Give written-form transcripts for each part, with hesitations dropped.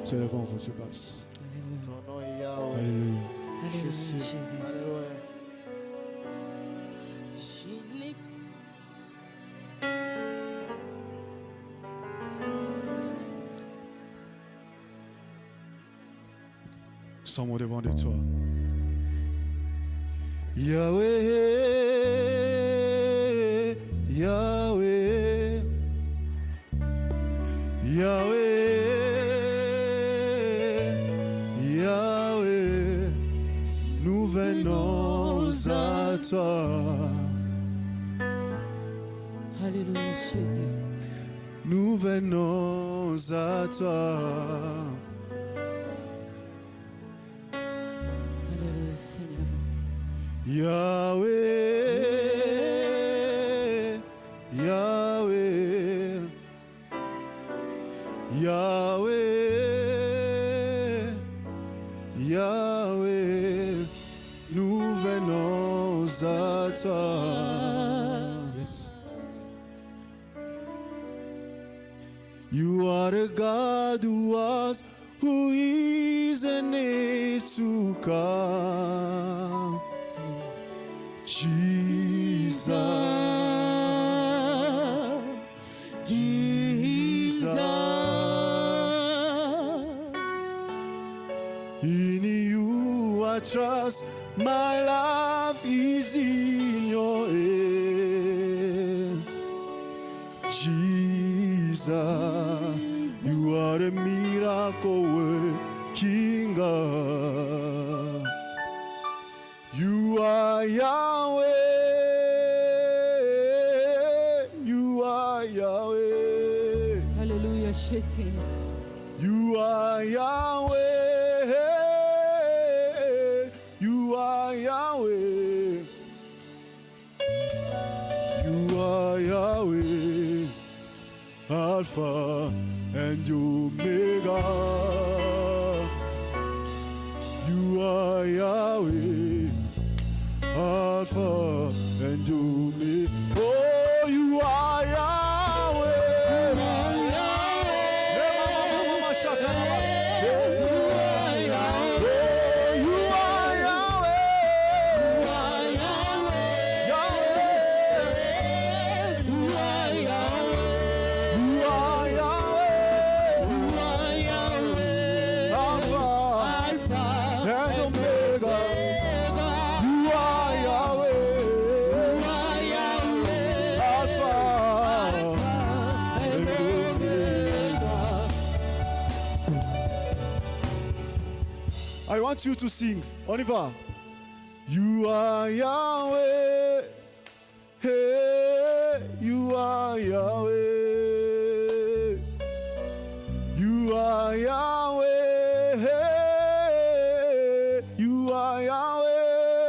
C'est le vent que tu passes. Alléluia. Ton nom est Yahweh. Alléluia. Alléluia, Jésus. Jésus. Alléluia. Sans mot devant de toi. Yahweh, Yahweh, Yahweh, Yahweh, nous venons à toi. Alléluia, Jésus. Nous venons à toi. Alléluia, Seigneur. Yahweh, Yahweh, Yahweh, Yahweh, nous venons à toi. Yes. You are the God who was, who is, and is to come. Jesus, Jesus, in you I trust, my life is in your hand. Jesus, you are a miracle working God. You are Yahweh, you are Yahweh, Alléluia, Jésus. you are Yahweh, you are Yahweh, you are Yahweh, Alpha and Omega. You are Yahweh, Alpha and Omega. Oh, you are Yahweh. I want you to sing. On y va. You are Yahweh. Hey, you are Yahweh. You are Yahweh. Hey, you are Yahweh.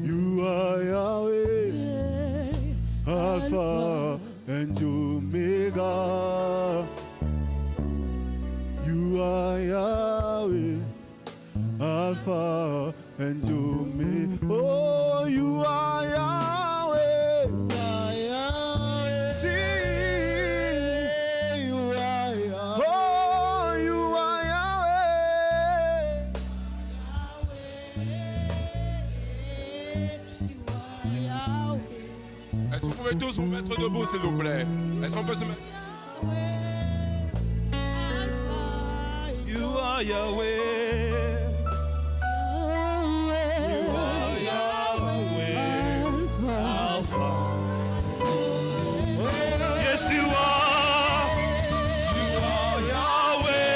You are Yahweh. Alpha and Omega. You are Yahweh, Alpha and Omega. Oh, you are Yahweh, Yahweh. See, you are Yahweh. Oh, you are Yahweh. Est-ce que vous pouvez tous vous mettre debout, s'il vous plaît? Est-ce qu'on peut se mettre? You are Yahweh. You are Yahweh, Alpha. Yes, you are. You are Yahweh.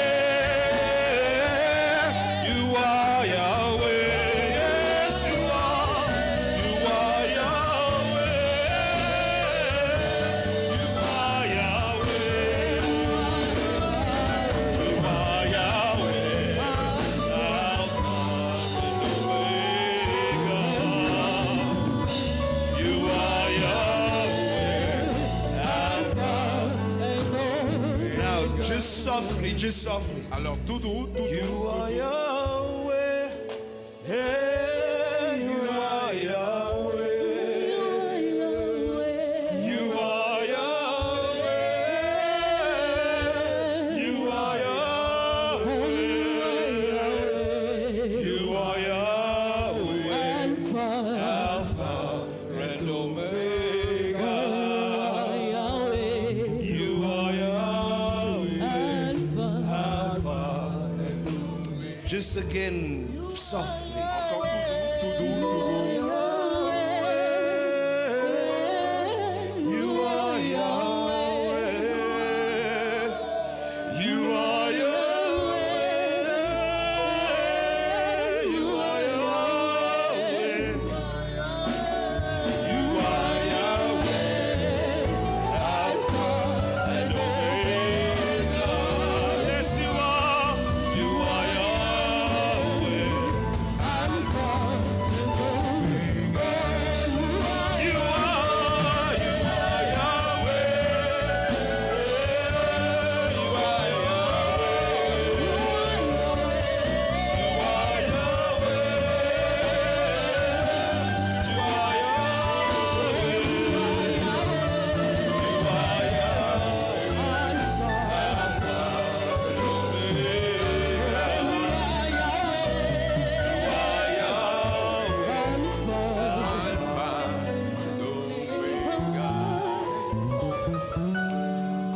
You are Yahweh. Yes, you are. You are Yahweh. You are Yahweh. You are Yahweh. Alpha and Omega. You are Yahweh. Alpha and Omega. Now, just softly. Alors, tout doux, tout doux. You are Yahweh. Hey, you are Yahweh. You are Yahweh. Omega. Yahweh, You are Yahweh. Alpha. Alpha and Omega. Just again, softly. Encore tout doux, tout doux. You are Yahweh. You are Yahweh. You are Yahweh. You are Yahweh. Alpha and Omega. Yes, you are. You are Yahweh. Alpha and Omega. You are Yahweh. You are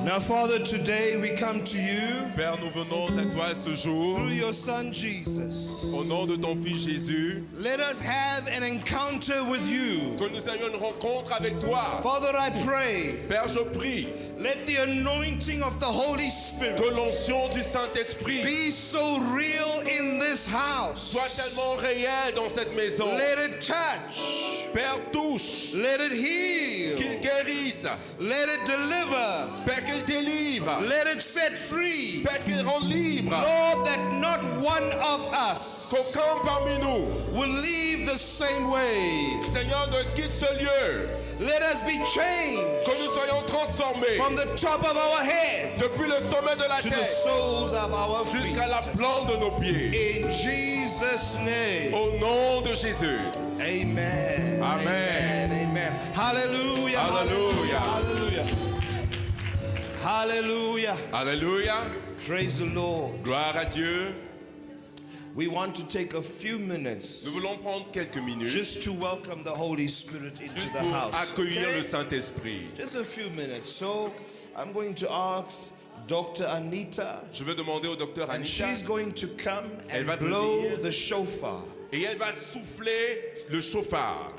Now, Father, today we come to you Père, nous venons à toi ce jour. through your Son Jesus. Au nom de ton Fils Jésus, Let us have an encounter with you. que nous ayons une rencontre avec toi. Father, I pray, Père, je prie let the anointing of the Holy que Spirit l'onction du Saint-Esprit be so real in this house. soit tellement réelle dans cette maison. Let it touch. Père, touche, Let it heal. qu'il guérisse. Let it deliver. Père, qu'il délivre. Let it set free. Père, qu'il rende libre. Lord, that not one of us Qu'aucun parmi nous, will leave the same way. Seigneur, ne quitte ce lieu. Let us be changed Que nous soyons transformés from the top of our head depuis le sommet de la to the tête soles of our feet. jusqu'à la plante de nos pieds. In Jesus' name. Au nom de Jésus. Amen. Amen. Amen. Hallelujah. Hallelujah. Hallelujah. Hallelujah. Alléluia. Praise the Lord. Gloire à Dieu. We want to take a few Nous minutes voulons prendre quelques minutes just to welcome the Holy Spirit into juste the pour house. accueillir Okay? le Saint-Esprit. Just a few minutes. So I'm going to ask Dr. Anita, Je vais demander au docteur and Anita she's going to come Elle and va blow venir. the shofar. et elle va souffler le chauffard.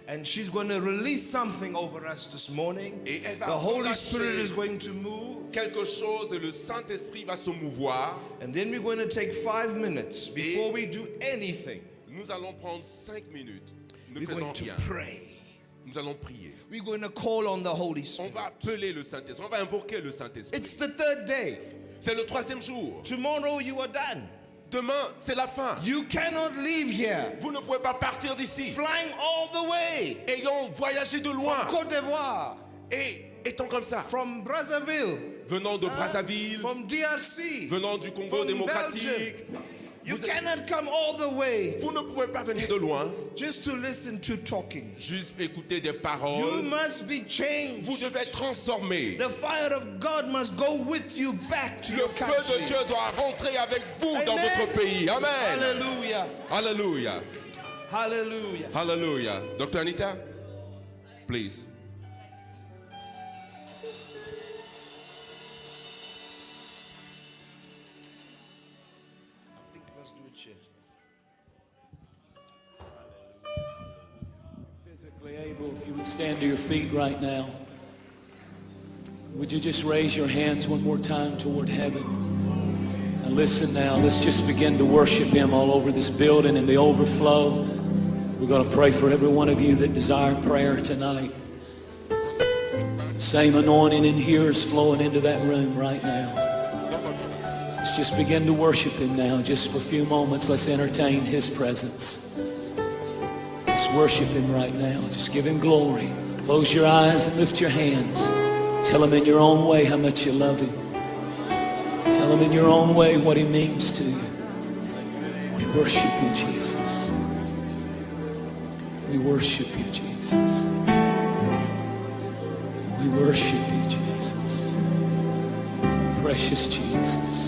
And she's going to release something over us this morning. Et elle va The Holy relâcher Spirit is going to move. quelque chose et le Saint-Esprit va se mouvoir. And then we're going to take 5 minutes before we do anything. Nous allons prendre 5 minutes. Ne We're faisons going to rien. pray. Nous allons prier. We're going to call on the Holy On Spirit. va appeler le Saint-Esprit. On va invoquer le Saint-Esprit. It's the third day. C'est le 3e jour. Tomorrow you are done. Demain, c'est la fin. You cannot leave here Vous ne pouvez pas partir d'ici. flying all the way Ayant voyagé de loin from Côte d'Ivoire, et étant comme ça, from Brazzaville, venant de Brazzaville, from DRC, venant du Congo from démocratique, Belgium. You cannot come all the way vous ne pouvez pas venir de loin, just to listen to talking. juste écouter des You paroles. must be changed. Vous devez être transformé. The fire of God must go with you back to Le your feu country. de Dieu doit rentrer avec vous dans Amen. votre pays. Amen. Hallelujah. Alléluia. Hallelujah. Hallelujah. Dr. Anita, please. I think you must do it here. Physically able, if you would stand to your feet right now. Would you just raise your hands one more time toward heaven? And listen now, let's just begin to worship Him all over this building in the overflow. We're going to pray for every one of you that desire prayer tonight. Same anointing in here is flowing into that room right now. Let's just begin to worship Him now. Just for a few moments, let's entertain His presence. Let's worship Him right now. Just give Him glory. Close your eyes and lift your hands. Tell Him in your own way how much you love Him. Tell Him in your own way what He means to you. We worship you, Jesus. We worship you, Jesus. We worship you, Jesus. Precious Jesus.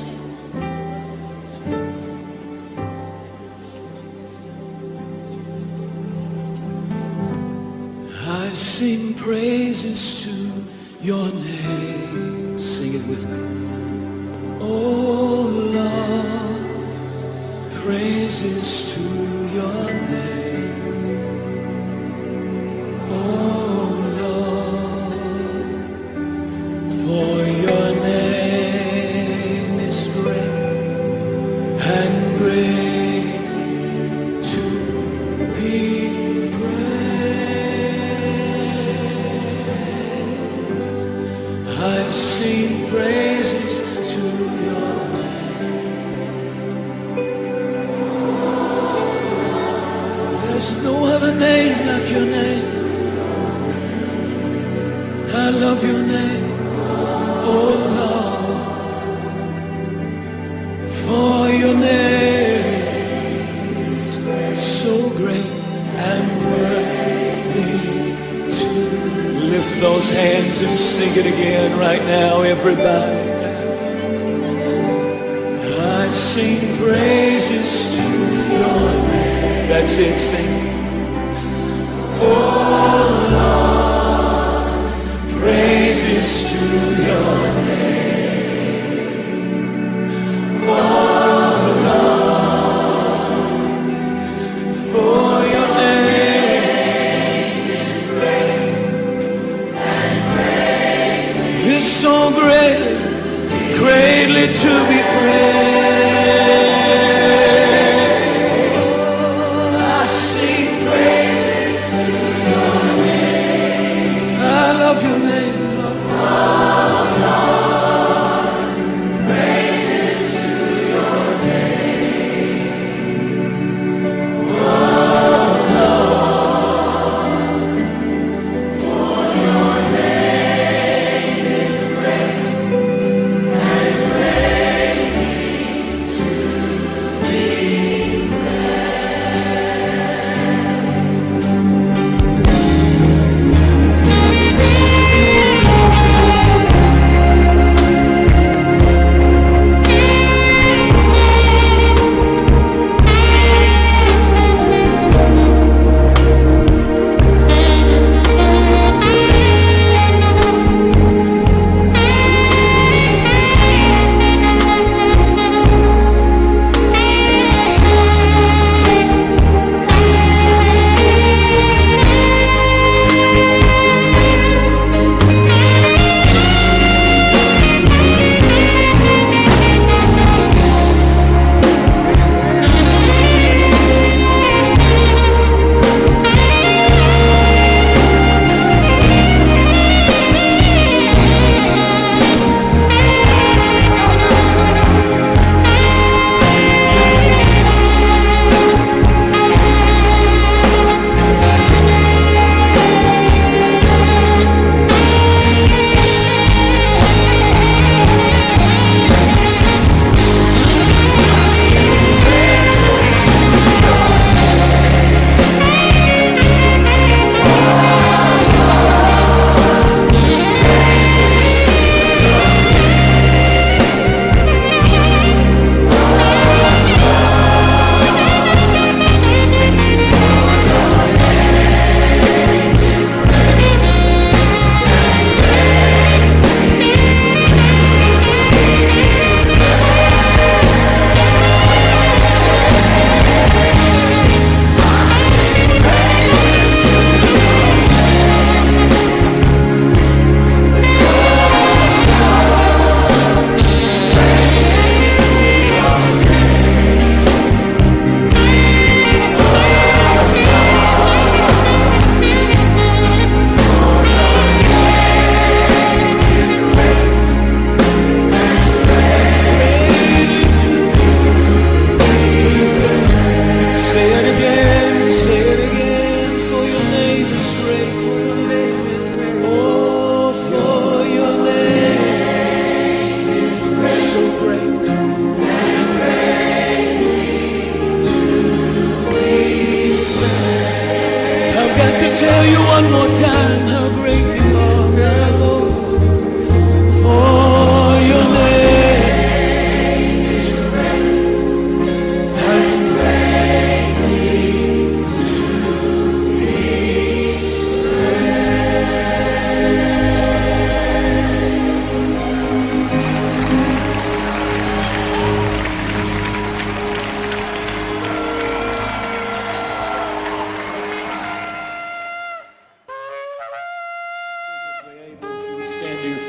sing praises to your name. Sing it with me. Oh Lord, praises to your name. Oh Lord, for your name is great and great to be praised. I sing praises to your name. There's no other name like your name. I love your name, oh Lord, for your name is so great and worthy to lift those hands and sing it again right now, everybody. I sing praises to your name. That's it, sing. Oh Lord, praises to your name. Oh Lord, for your name is great and greatly. It's so great, greatly to be praised. I sing praises to your name. I love your name.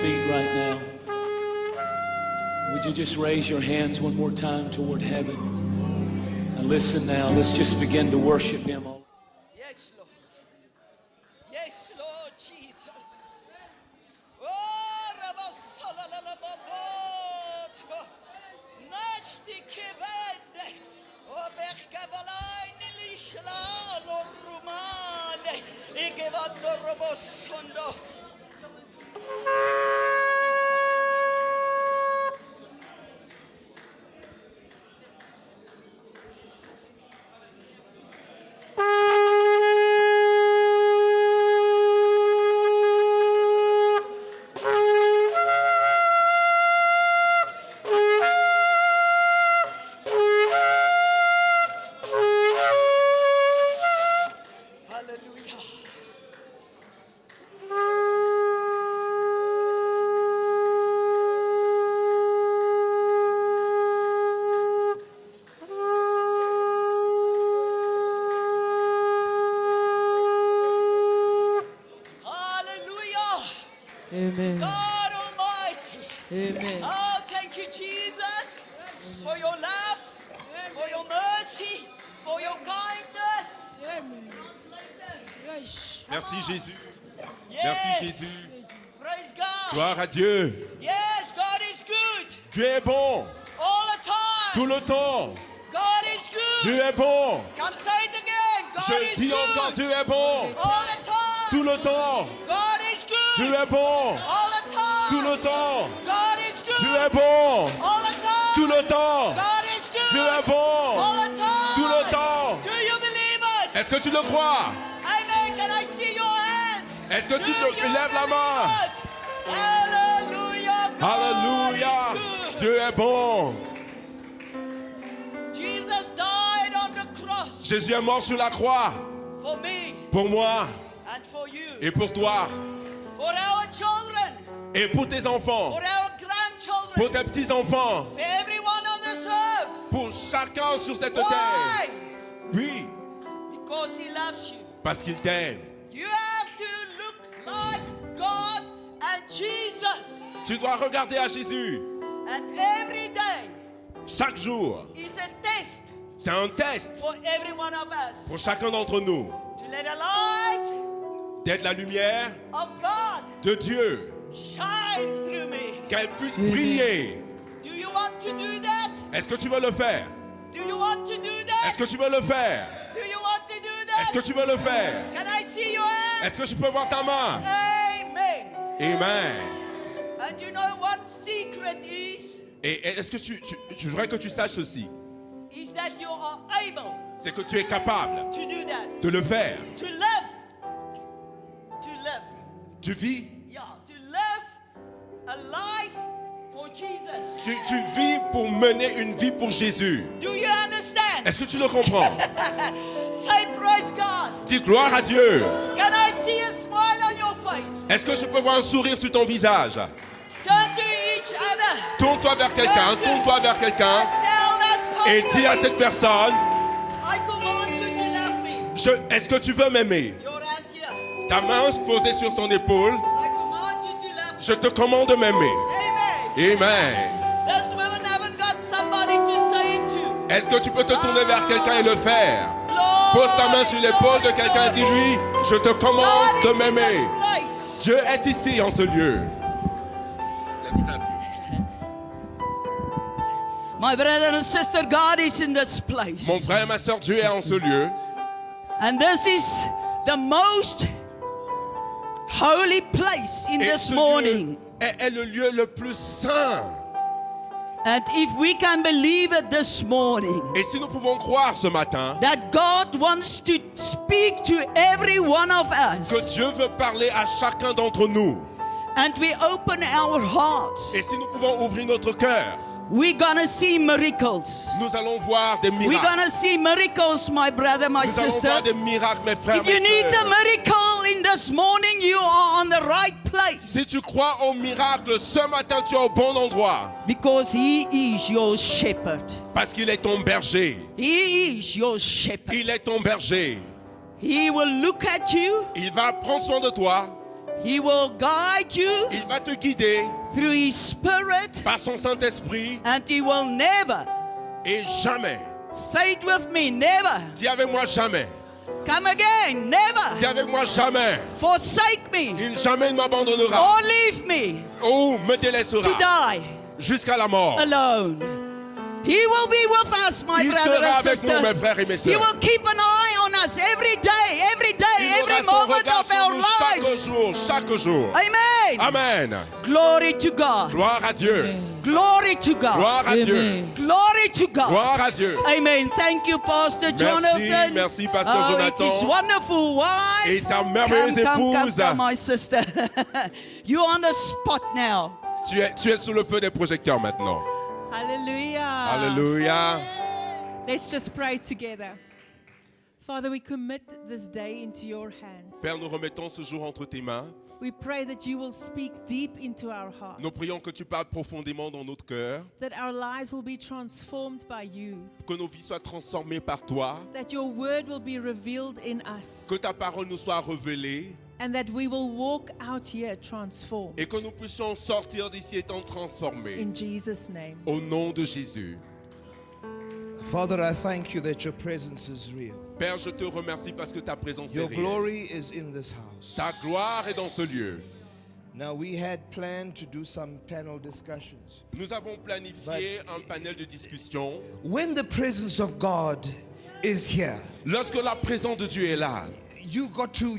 feet right now. Would you just raise your hands one more time toward heaven? Now listen now, let's just begin to worship Him. Yes, Lord. Yes, Lord Jesus. Oh, Rabasalalalababoto. Nashti kevende. Oh, Berkavalaini lishlalo rumane. Ikevando robosondo. Hallelujah. Hallelujah. Amen. God Almighty. Amen. Oh, thank you, Jesus, for your love, for your mercy, for your kindness. Merci Jésus. Yes. Merci Jésus. Praise God. Gloire à Dieu. Yes, God is good Dieu est bon all the time. tout le temps. God is good. Dieu est bon. Come say it again. God Je is dis encore, good Dieu est bon all the time. tout le temps. God is good Dieu est bon all the time. tout le temps. God is good Dieu est bon all the time. tout le temps. God is good Dieu est bon all the time. tout le temps. Do you believe it? Est-ce que tu le crois? Amen. Can I see your hands? Est-ce que tu Do you lèves la main? believe it? Hallelujah. God Alléluia. is good. Dieu est bon. Jesus died on the cross Jésus est mort sur la croix for me pour moi and for you, et pour toi for our children, et pour tes enfants, for our grandchildren, pour tes petits-enfants, for everyone on this earth. pour chacun sur cette terre. Why? Oui, Because He loves you. parce qu'il t'aime. You have to look like God and Jesus. Tu dois regarder à Jésus And every day chaque jour. is a test C'est un test for every one of us pour chacun d'entre nous to let the light d'être la lumière of God de Dieu, shine through me. qu'elle puisse briller. Do you want to do that? Est-ce que tu veux le faire? Do you want to do Est-ce that? que tu veux le faire? Do you want to do Est-ce que that? tu veux le faire? Can I see your hands? Est-ce que je peux voir ta main? Amen. Amen. And you know what secret is? Et est-ce que je voudrais que tu saches ceci, Is that you are able c'est que tu es capable to do that. de le faire. To live. To live. Tu vis, Yeah. To live a life for Jesus. tu vis pour mener une vie pour Jésus. Do you understand? Est-ce que tu le comprends? Say praise God. Dis gloire à Dieu. Can I see a smile on your face? Est-ce que je peux voir un sourire sur ton visage? Turn to each other. Tourne-toi vers quelqu'un, tourne-toi vers quelqu'un Tell that et person, dis à cette personne, I command you to love me. est-ce que tu veux m'aimer? Your hand here. Ta main posée sur son épaule, I command you to love me. je te commande de m'aimer. Amen. Amen. This woman haven't got somebody to say it to. Est-ce que tu peux te tourner vers quelqu'un et le faire? Lord, Pose ta main sur l'épaule de quelqu'un et dis-lui, je te commande God de is in m'aimer. this place. Dieu est ici en ce lieu. My brother and sister, God is in this place. Mon frère et ma soeur, Dieu est en ce lieu. And this is the most holy place in Et this ce morning. lieu est le lieu le plus saint. And if we can believe it this morning, Et si nous pouvons croire ce matin that God wants to speak to every one of que us, Dieu veut parler à chacun d'entre nous, and we open our hearts, et si nous pouvons ouvrir notre cœur, we're gonna see miracles. nous allons voir des We're miracles. gonna see miracles, my brother, my Nous allons sister. voir des miracles, mes frères, If you mes need a sœurs. miracle in this morning, you are on the right place. Si tu crois au miracle, ce matin, tu es au bon endroit. Because He is your shepherd. Parce qu'il est ton berger. He is your shepherd. Il est ton berger. He will look at you Il va prendre soin de toi. He will guide you Il va te guider through His Spirit, par son Saint-Esprit and He will never, et jamais, say it with me, never, dis avec moi jamais, come again, never, dis avec moi jamais, forsake me, il jamais ne m'abandonnera or leave me ou me to délaissera die jusqu'à la mort. alone. He will be with us, my Il brother sera and avec nous, mes sister. frères et mes He sœurs. will keep an eye on us every day, Il every aura son moment regard of sur our nous lives. chaque jour. Amen. Amen. Glory to God. Gloire à Dieu. Glory to God. Gloire à Dieu. Amen. Glory to God. Gloire à Dieu. Amen. Thank you, Pastor Jonathan. Merci, Pasteur Oh, Jonathan. it is wonderful. Wife. Et ta merveilleuse épouse. Come, my sister. You're on the spot now. Tu es sous le feu des projecteurs maintenant. Hallelujah. Alléluia. Let's just pray together. Father, we commit this day into your hands. Père, nous remettons ce jour entre tes mains. We pray that you will speak deep into our hearts. Nous prions que tu parles profondément dans notre cœur, That our lives will be transformed by you. que nos vies soient transformées par toi, That your word will be revealed in us. que ta parole nous soit révélée And that we will walk out here transformed. et que nous puissions sortir d'ici étant transformés. In Jesus' name. Au nom de Jésus. Father, I thank you that your presence is real. Père, je te remercie parce que ta présence est Your réelle. glory is in this house. Ta gloire est dans ce lieu. Now, we had planned to do some panel discussions. Nous avons planifié un panel de discussion. When the presence of God is here, Lorsque la présence de Dieu est là, you got to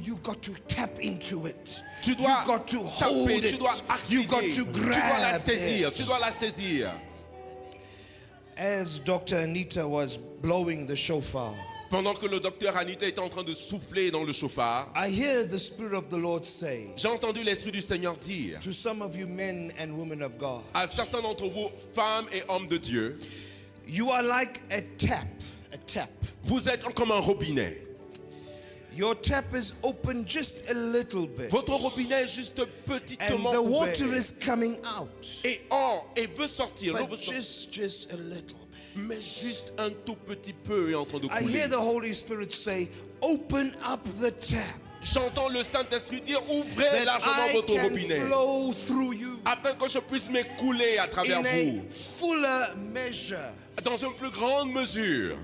tap into it. tu dois You got to hold taper, tu it. dois You accéder, got to tu dois la grab saisir, it. tu dois la saisir. As Dr. Anita was blowing the shofar, Pendant que le docteur Anita était en train de souffler dans le chauffard, I hear the Spirit of the Lord say j'ai entendu l'Esprit du Seigneur dire to some of you men and women of God, à certains d'entre vous, femmes et hommes de Dieu, you are like a tap, a tap. vous êtes comme un robinet. Your tap is open just a little bit. Votre robinet est juste And petitement the ouvert. water is coming out. Et veut sortir, l'eau But veut sortir. just a little bit. Mais juste un tout petit peu est en train de I couler. hear the Holy Spirit say, open up the tap. J'entends le Saint-Esprit dire, ouvrez That largement I votre can robinet flow through you afin que je puisse m'écouler à travers in a vous fuller measure. dans une plus grande mesure.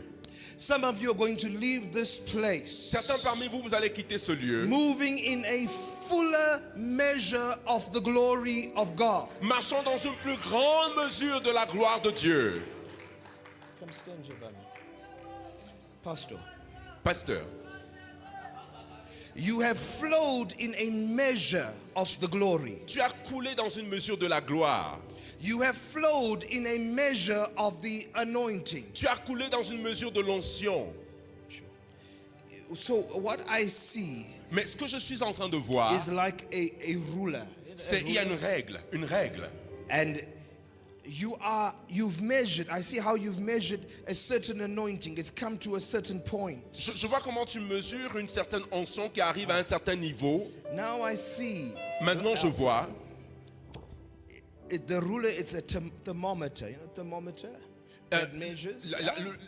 Some of you are going to leave this place Certains parmi vous, vous allez quitter ce lieu, moving in a fuller measure of the glory of God. marchant dans une plus grande mesure de la gloire de Dieu. Come stand here, buddy. Pastor, Pasteur, you have flowed in a measure of the glory. tu as coulé dans une mesure de la gloire. You have flowed in a measure of the anointing. Tu as coulé dans une mesure de l'onction. So what I see Mais ce que je suis en train de voir, is like a ruler. c'est il y a une règle. And you've measured, I see how you've measured a certain anointing. It's come to a certain point. Je vois comment tu mesures une certaine onction qui arrive à un certain niveau. Now I see Maintenant, je vois the ruler, it's a thermometer. You know, thermometer that measures.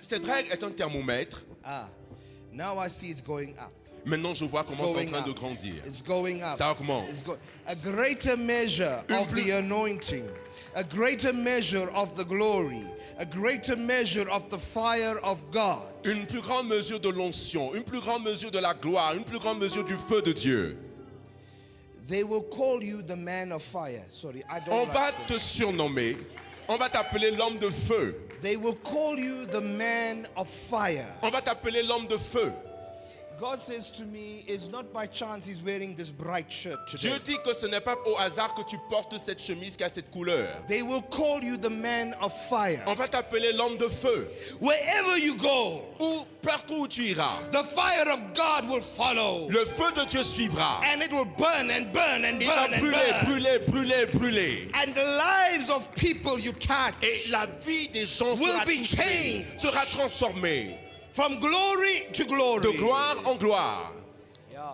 cette règle est un thermomètre. Now I see it's going up. Maintenant, je vois It's comment c'est en going train de up. grandir. It's going up. Ça augmente. A greater measure of plus- the anointing, a greater measure of the glory, a greater measure of the fire of God. Une plus grande mesure de l'onction, une plus grande mesure de la gloire, une plus grande mesure du feu de Dieu. They will call you the man of fire. Sorry, I don't On like va that. te surnommer, on va t'appeler l'homme de feu. They will call you the man of fire. On va t'appeler l'homme de feu. God says to me, it's not by chance he's wearing this bright shirt today. Dieu dit que ce n'est pas au hasard que tu portes cette chemise qui a cette couleur. They will call you the man of fire. On va t'appeler l'homme de feu. Wherever you go, Ou partout où tu iras, the fire of God will follow. le feu de Dieu suivra. And it will burn and burn and Il va burn and brûler, burn. brûler, brûler, brûler. And the lives of people you touch Et la vie des gens will sera, be touchée, changed. sera transformée from glory to glory. de gloire en gloire. Yeah.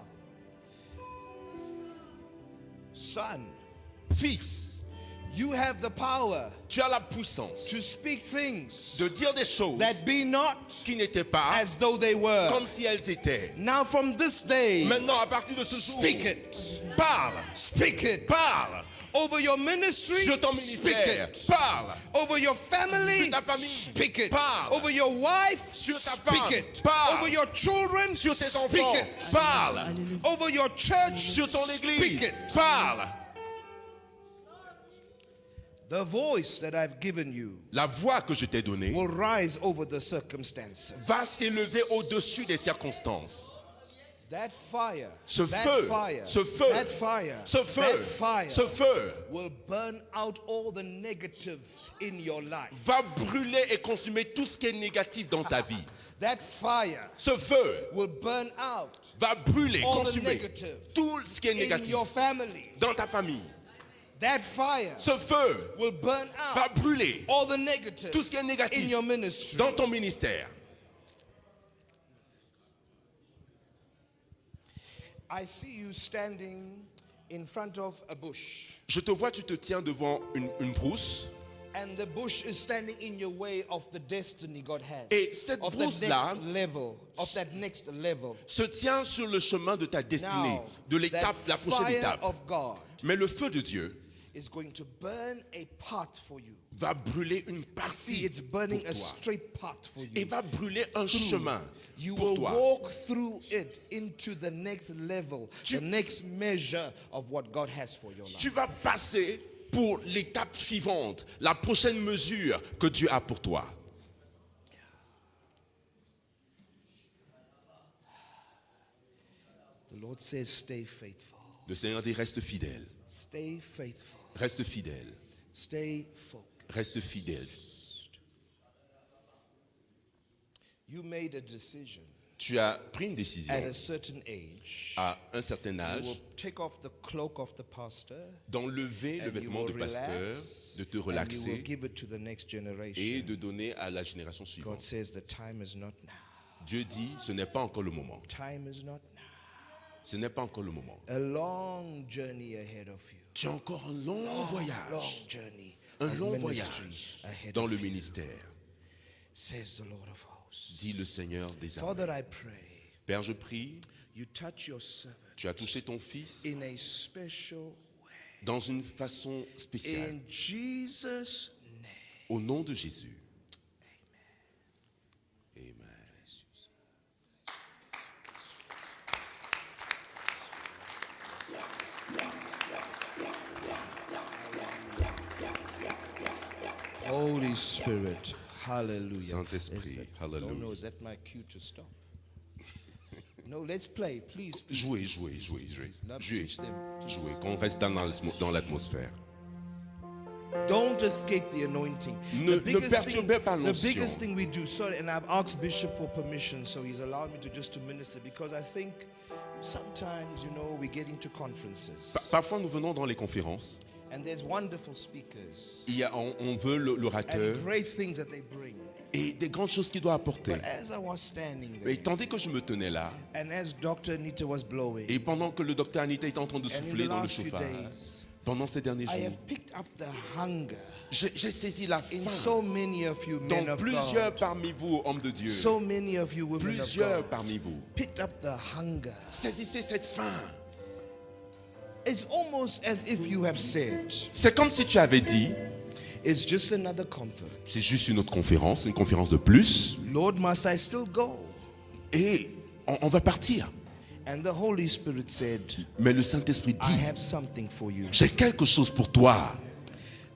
Son, Fils, You have the power Tu as la puissance to speak things de dire des choses that be not qui n'étaient pas as though they were. comme si elles étaient. Now from this day, Maintenant, à partir de ce jour, speak it. parle, Speak it. parle Over your ministry, sur ton speak ministère, it. parle Over your family, sur ta famille, speak it. parle Over your wife, sur ta speak femme, it. parle Over your children, sur tes speak enfants, it. parle Over your church, sur ton speak église, it. parle. The voice that I've given you La voix que je t'ai donnée will rise over the circumstances. va s'élever au-dessus des circonstances. That fire, Ce that feu, fire, ce feu, that fire, ce feu, that fire ce feu will burn out all the negative in your life. va brûler et consumer tout ce qui est négatif dans ta vie. That fire Ce feu will burn out va brûler, all the consumer negative tout ce qui est in négatif your family. dans ta famille. That fire Ce feu will burn va out brûler all the negative tout ce qui est in négatif your ministry. dans ton ministère. I see you standing in front of a bush, Je te vois, tu te tiens devant une brousse. and the bush is standing in your way of the destiny God has, Et cette of the brousse-là next level, of that next level. Se tient sur le chemin de ta destinée, Now, de l'étape, that la prochaine fire étape. of God Mais le feu de Dieu is going to burn a path for you. va brûler une See, partie it's burning pour a toi. straight path for Et you. va brûler un chemin You pour will toi. walk through it into the next level, the next measure of what God has for your life. Tu vas passer pour l'étape suivante, la prochaine mesure que Dieu a pour toi. The Lord says, stay faithful. Le Seigneur dit reste fidèle, Stay faithful. reste fidèle, Stay focused. reste fidèle. You made a decision Tu as pris une décision at a certain age. à un certain You âge will take off the cloak of the pastor d'enlever le and you vêtement will de pasteur, relax de te and you will relaxer give it to the next et generation. de donner à la génération God suivante. says the time is not now. Dieu dit, ce n'est pas encore le moment. Time is not now. Ce n'est pas encore le moment. A long journey ahead of you. Tu as encore un long Long voyage, journey un of long ministry voyage ahead dans of le you, ministère, says the Lord of hosts. dit le Seigneur des armées. Father, I pray Père, je prie, you touch your servant tu as touché ton fils in a special way. dans une façon spéciale. In Jesus' name. Au nom de Jésus. Amen. Holy Spirit, hallelujah. Saint-Esprit, Oh no, hallelujah. is that my cue to stop? No, let's play, please. please, Jouez, please, jouez, please, jouez, please, jouez, please. Love jouez, teach them. jouez, qu'on reste dans l'atmosphère. Don't escape the anointing. Ne perturbez pas the l'onction. biggest thing we do, sorry, and I've asked Bishop for permission, so he's allowed me to just to minister because I think sometimes, you know, we get into conferences Parfois, nous venons dans les conférences. and there's wonderful speakers On veut l'orateur and great things that they bring. et des grandes choses qu'il doit apporter. But as I was standing Et there, tandis que je me tenais là, and as Dr. Anita was blowing, et pendant que le docteur Anita était en train de and in souffler the dans le last few chauffage, days, pendant ces derniers I jours, have picked up the hunger j'ai saisi la in faim so many of you men dans of plusieurs God, parmi vous, hommes de Dieu, so many of you women of plusieurs God, parmi vous. picked up the hunger. Saisissez cette faim. It's almost as if you have said, C'est comme si tu avais dit, it's just another conference. c'est juste une autre conférence, une conférence de plus, Lord, must I still go? et on va partir. And the Holy Spirit said, Mais le Saint-Esprit I dit, have something for you. j'ai quelque chose pour toi.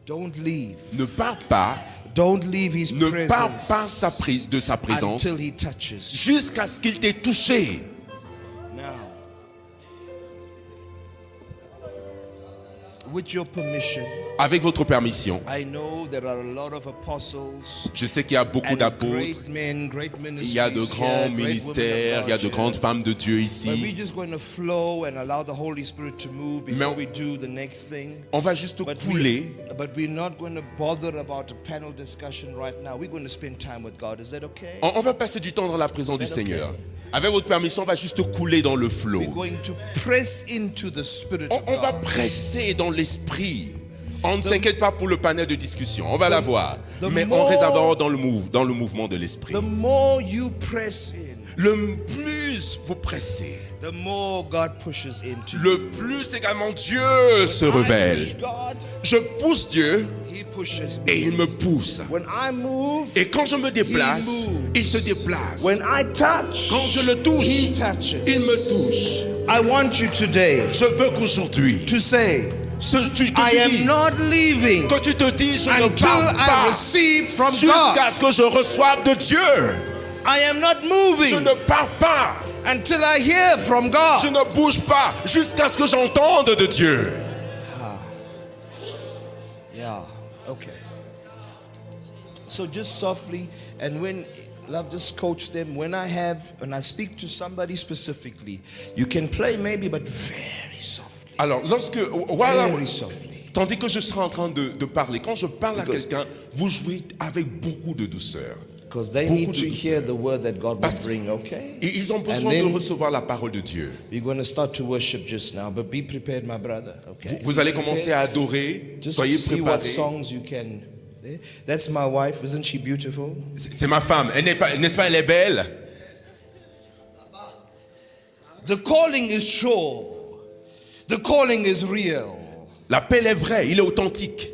Don't leave. Ne pars pas, Don't leave his ne pars pas presence de sa présence until he touches. jusqu'à ce qu'il t'ait touché. Now, with your permission, Avec votre permission, I know there are a lot of apostles je sais qu'il y a beaucoup and d'apôtres, great men, great il y a de ministries grands here, great women of ministères, il y a God de here. grandes femmes de Dieu But ici. we're just going to flow and allow the Holy Spirit to move before we do the next thing. On va juste But couler. we're not going to bother about a panel discussion right now. We're going to spend time with God. Is that okay? On va passer du temps dans la présence du Is that okay? Seigneur. Avec votre permission, on va juste couler dans le flot. We're going to press into the Spirit of On va God. presser dans l'esprit. On ne s'inquiète pas pour le panel de discussion, on va l'avoir. the Mais more- on reste d'abord dans le mouvement de l'esprit. The more you press in, Le plus vous pressez, the more God pushes into le you. plus également Dieu se I révèle. push God, Je pousse Dieu He pushes et me. il me pousse. When I move, Et quand je me déplace, He moves. il se déplace. when I touch, Quand je le touche, He touches. il me touche. I want you today Je veux qu'aujourd'hui, to say, que I tu am dises, not leaving que tu te dis, je ne until pars I pas receive from God. jusqu'à ce que je reçoive de Dieu. I am not Je moving ne pars pas, until I hear from je God. ne bouge pas jusqu'à ce que j'entende de Dieu. Yeah, okay. So just softly, and when love, just coach them. When I speak to somebody specifically, you can play maybe, but very softly. Alors, voilà, Very softly. tandis que je serai en train de parler, quand je parle à quelqu'un, vous jouez avec beaucoup de douceur. Because they Beaucoup need de to douceur. hear the word that God will Parce bring, okay? Et ils ont besoin And then- de recevoir la parole de Dieu. We're going to start to worship just now, but be prepared, my brother, okay? Vous allez commencer à adorer, Just soyez see what préparés. songs you can. That's my wife, isn't she beautiful? C'est ma femme, n'est-ce pas, elle est belle? The calling is sure. The calling is real. L'appel est vrai, il est authentique.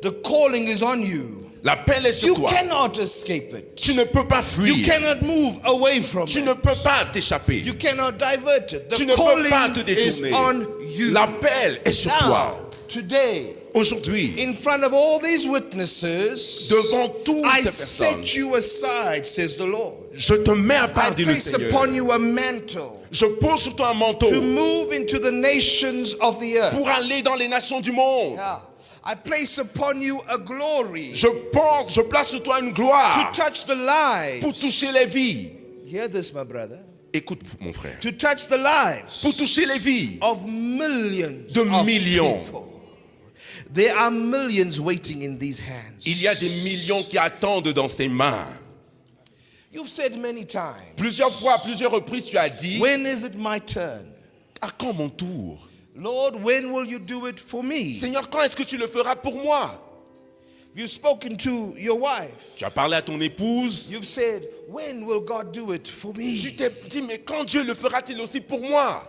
The calling is on you. L'appel est sur You toi. cannot escape it. Tu ne peux pas You fuir. cannot move away from Tu it. ne peux pas t'échapper. You cannot divert it. Tu The ne peux pas te calling is détourner. on you. L'appel est sur Now, toi. today, Aujourd'hui, in front of all these witnesses, devant toutes I ces personnes, set you aside, says the Lord. je te mets à I part, dit le place Seigneur. upon you a mantle Je pose sur toi un manteau to move into the nations of the earth. pour aller dans les nations du monde. Yeah. I place upon you a glory Je place sur toi une to gloire touch the lives. pour toucher les vies. Hear this, my brother. Écoute, mon frère. To touch the lives Pour toucher les vies of millions de of millions. people. There are millions waiting in these hands. Il y a des millions qui attendent dans ses mains. You've said many times, Plusieurs fois, à plusieurs reprises, tu as dit, when is it my turn? à quand mon tour? Lord, when will you do it for me? Seigneur, quand est-ce que tu le feras pour moi? You've spoken to your wife. Tu as parlé à ton épouse. You've said, when will God do it for Tu me? t'es dit, mais quand Dieu le fera-t-il aussi pour moi?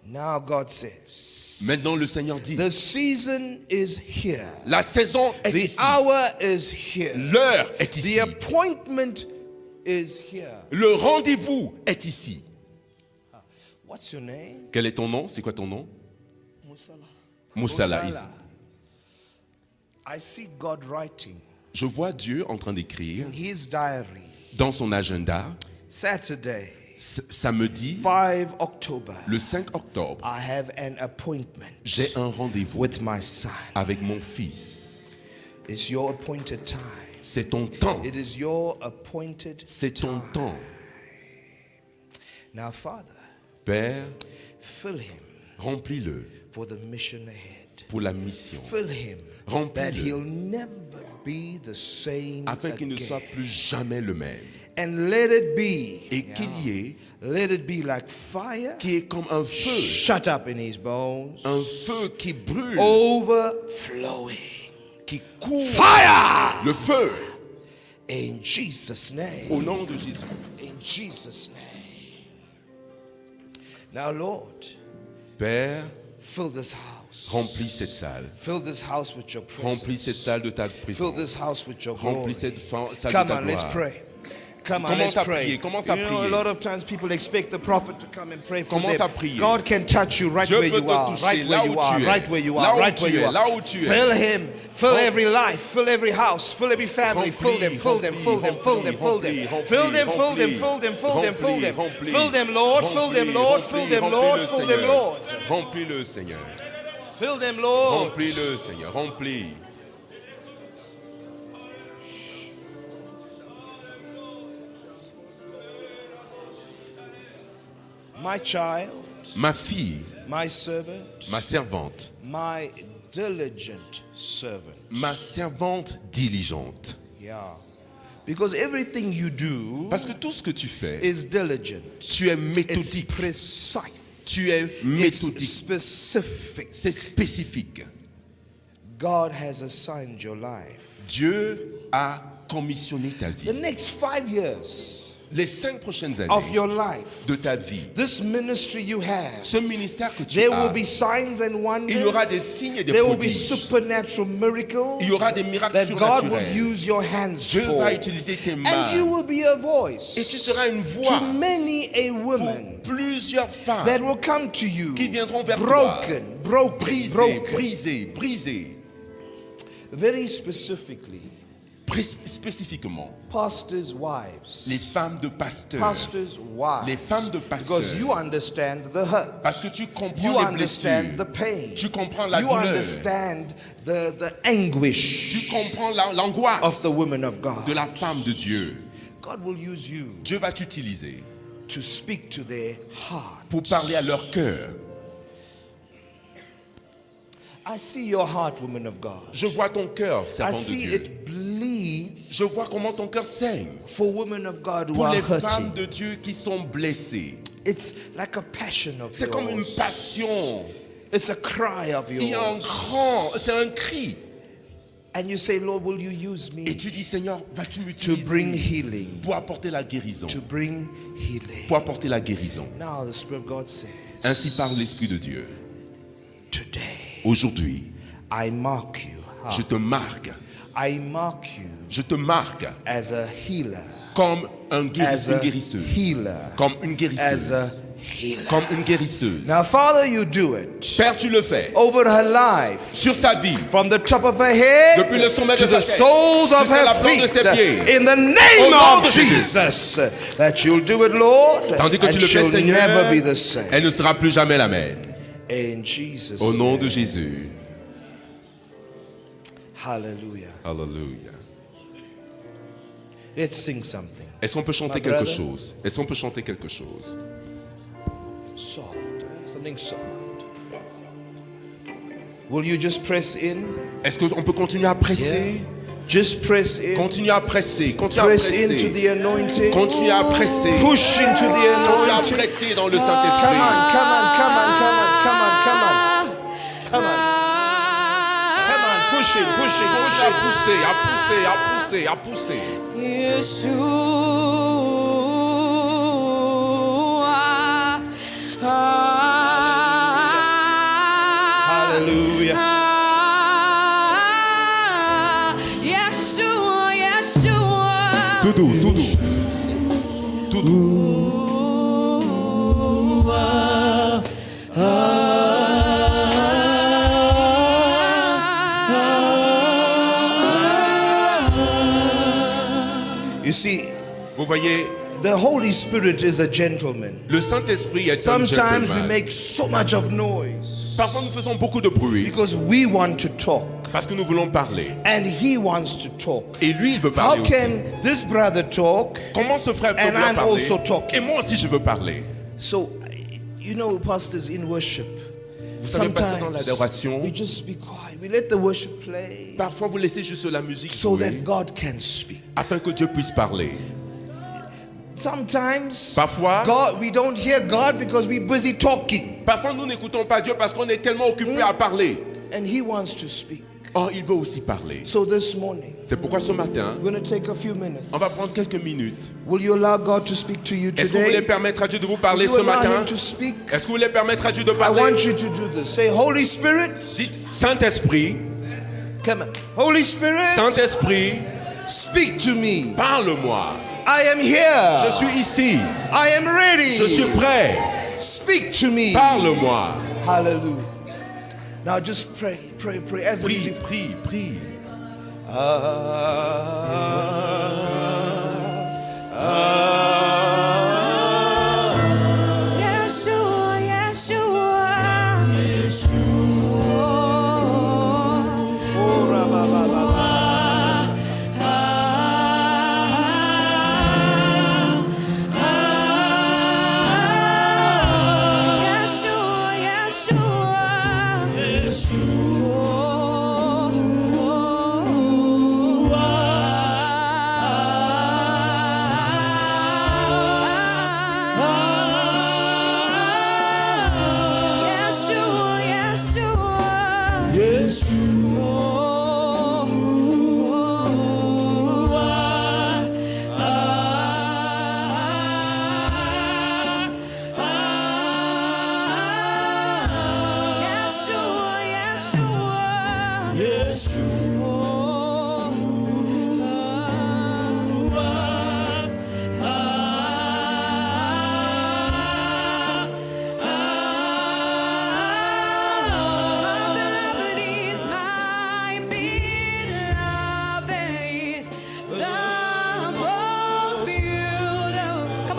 Now God says, Maintenant, le Seigneur dit, the season is here. la saison est The ici. hour is here. L'heure est ici. The appointment is here. Le rendez-vous est ici. What's your name? Quel est ton nom? C'est quoi ton nom? Musala. Moussala, ici. I see God writing Je vois Dieu en train d'écrire in his diary, dans son agenda, Saturday, samedi, 5 October, le 5 octobre, I have an appointment j'ai un rendez-vous with my son. avec mon fils. It's your appointed time. C'est ton temps. It is your appointed C'est ton time. temps. Now, Father, Père, fill him remplis-le for the mission ahead. pour la mission, Fill him Remplis-le. that he'll never be the same afin qu'il ne soit again. plus jamais le même. And let it be. Et qu'il y ait, Let it be like fire qui est comme un feu, shut up in his bones, un feu qui brûle, overflowing. qui court, Fire! le feu, In Jesus' name. au nom de Jésus. In Jesus' name. Now, Lord, Père, fill this house. remplis cette salle. Fill this house with your presence. Remplis cette salle de ta Fill présence. this house with your glory. Remplis cette salle Come de ta on, let's gloire. pray. Come on, Commence let's à pray. prier, commence à You know, a prier. lot of times people expect the prophet to come and pray for Commence them. à prier. God can touch you right Dieu where peut you te are, toucher right là where you où are, tu es. right where you Là are, où right tu where es, you are. là où tu es. Fill him, fill every life, fill every house, fill every family, fill them, fill them, fill them, fill them, fill them, fill them, fill them, fill them, fill them, fill them, fill them, Lord, fill them, Lord, fill them, Lord, fill them, Lord, Remplis-le, Seigneur. fill them, Lord. Remplis-le, Seigneur. Remplis. My child, Ma fille, my servant, ma servante, my diligent servant. ma servante diligente. Yeah. Because everything you do Parce que tout ce que tu fais, is diligent. tu es It's méthodique. precise. Tu es It's méthodique. specific. C'est spécifique. God has assigned your life. Dieu a commissionné ta The vie. next 5 years Les 5 prochaines of années your life, de ta vie, this ministry you have, ce ministère que tu there will as, be signs and il y aura des wonders. signes et des There will be prodiges. supernatural miracles Il y aura des miracles that God will surnaturels. use your hands Dieu for. va utiliser tes And you mains. will be a Et tu voice seras une voix to many a pour woman plusieurs femmes that will come to you qui viendront vers toi. broken, Brisées, brisées, brisées. Very specifically, Spécifiquement, pastors' wives. les femmes de pasteurs. Pastors' wives. Les femmes de pasteurs. Because you understand the hurt. Parce que tu You comprends les understand blessures. the pain. Tu comprends la You douleur. understand the anguish Tu comprends l'angoisse of the woman of God. de la femme de Dieu. God will use you Dieu va t'utiliser to speak to their heart. pour parler à leur cœur. I see your heart, woman of God. Je vois ton cœur, I servant de see Dieu. it bleeds Je vois comment ton cœur saigne for women of God who pour are les femmes hurting. de Dieu qui sont blessées. It's like a passion of C'est comme une yours. passion. It's a cry of Il y a un yours. grand, c'est un cri. And you say, Lord, will you use Et me tu dis, Seigneur, vas-tu to bring m'utiliser healing? pour apporter la guérison? To bring healing. Pour apporter la guérison. Now the Spirit of God says, Ainsi parle l'Esprit de Dieu. today Aujourd'hui, I mark you. je te marque. I mark you Je te marque as a healer. comme une As a guérisseuse. healer. Comme une As guérisseuse. a healer. Comme une guérisseuse. Now, Father, you do it Père, tu le fais. over her life. Sur sa vie. From the top of her head Depuis le sommet to de sa the tête soles of jusqu'à her la plante de feet. ses pieds. In the Au name nom of de Jésus. Jesus. That you'll do it, Lord. Tandis que And tu le fais, she'll Seigneur, never be the same. elle ne sera plus jamais la même. In Jesus' Au nom de name. Jésus. Hallelujah. Alléluia. Let's sing something. Est-ce qu'on peut chanter My quelque brother. chose? Est-ce qu'on peut chanter quelque chose? Soft. Something soft. Will you just press in? Est-ce qu'on peut continuer à presser? Just press in. Continue à presser. Continue à Press into presser. the anointing. Continue à presser. Push into the Continue à anointing. presser dans le Come Saint-Esprit. on, come on, come on, come on, come on, come on. Come on. Come on, push it, push it, push À it. pousser, à pousser, à pousser, à pousser. Yeshua. Hallelujah. Yeshua, Yeshua. Tout doux, tout doux. Tout doux. You see, Vous voyez, the Holy Spirit is a gentleman. le Saint-Esprit est un Sometimes we gentleman. make so much of noise Parfois nous faisons beaucoup de bruit because we want to talk parce que nous voulons parler. and he wants to talk. Et lui, il veut How parler aussi. can this brother talk? Comment ce frère peut And vouloir I'm parler? also talking. Et moi aussi, je veux parler. So, you know, pastors, in worship, Vous savez, passer dans sometimes l'adoration, we just be quiet. We let the worship play parfois vous laissez juste la musique so jouer that God can speak. afin que Dieu puisse parler. Sometimes Parfois, God, we don't hear God because we're busy talking, parfois nous n'écoutons pas Dieu parce qu'on est tellement occupé à parler. and He wants to speak. Oh, il veut aussi parler. So this morning, C'est pourquoi ce matin, we're going to take a few minutes. on va prendre quelques minutes. Will you allow God to speak to you Est-ce que vous voulez today? permettre à Dieu de vous parler Will you ce allow matin? Him to speak? Est-ce que vous voulez permettre à Dieu de I parler? want you to do this. Say, Holy Spirit, Dites, Saint-Esprit, come on. Holy Spirit, Saint-Esprit, speak to me. parle-moi. I am here. Je suis ici. I am ready. Je suis prêt. Speak to me. Parle-moi. Hallelujah. Now just pray, pray, pray. As the Prie, music. prie, prie. Yeshua, Yeshua. Oh, rabba, ba, ba, ba. Yeshua, Yeshua. Yeshua, Yeshua.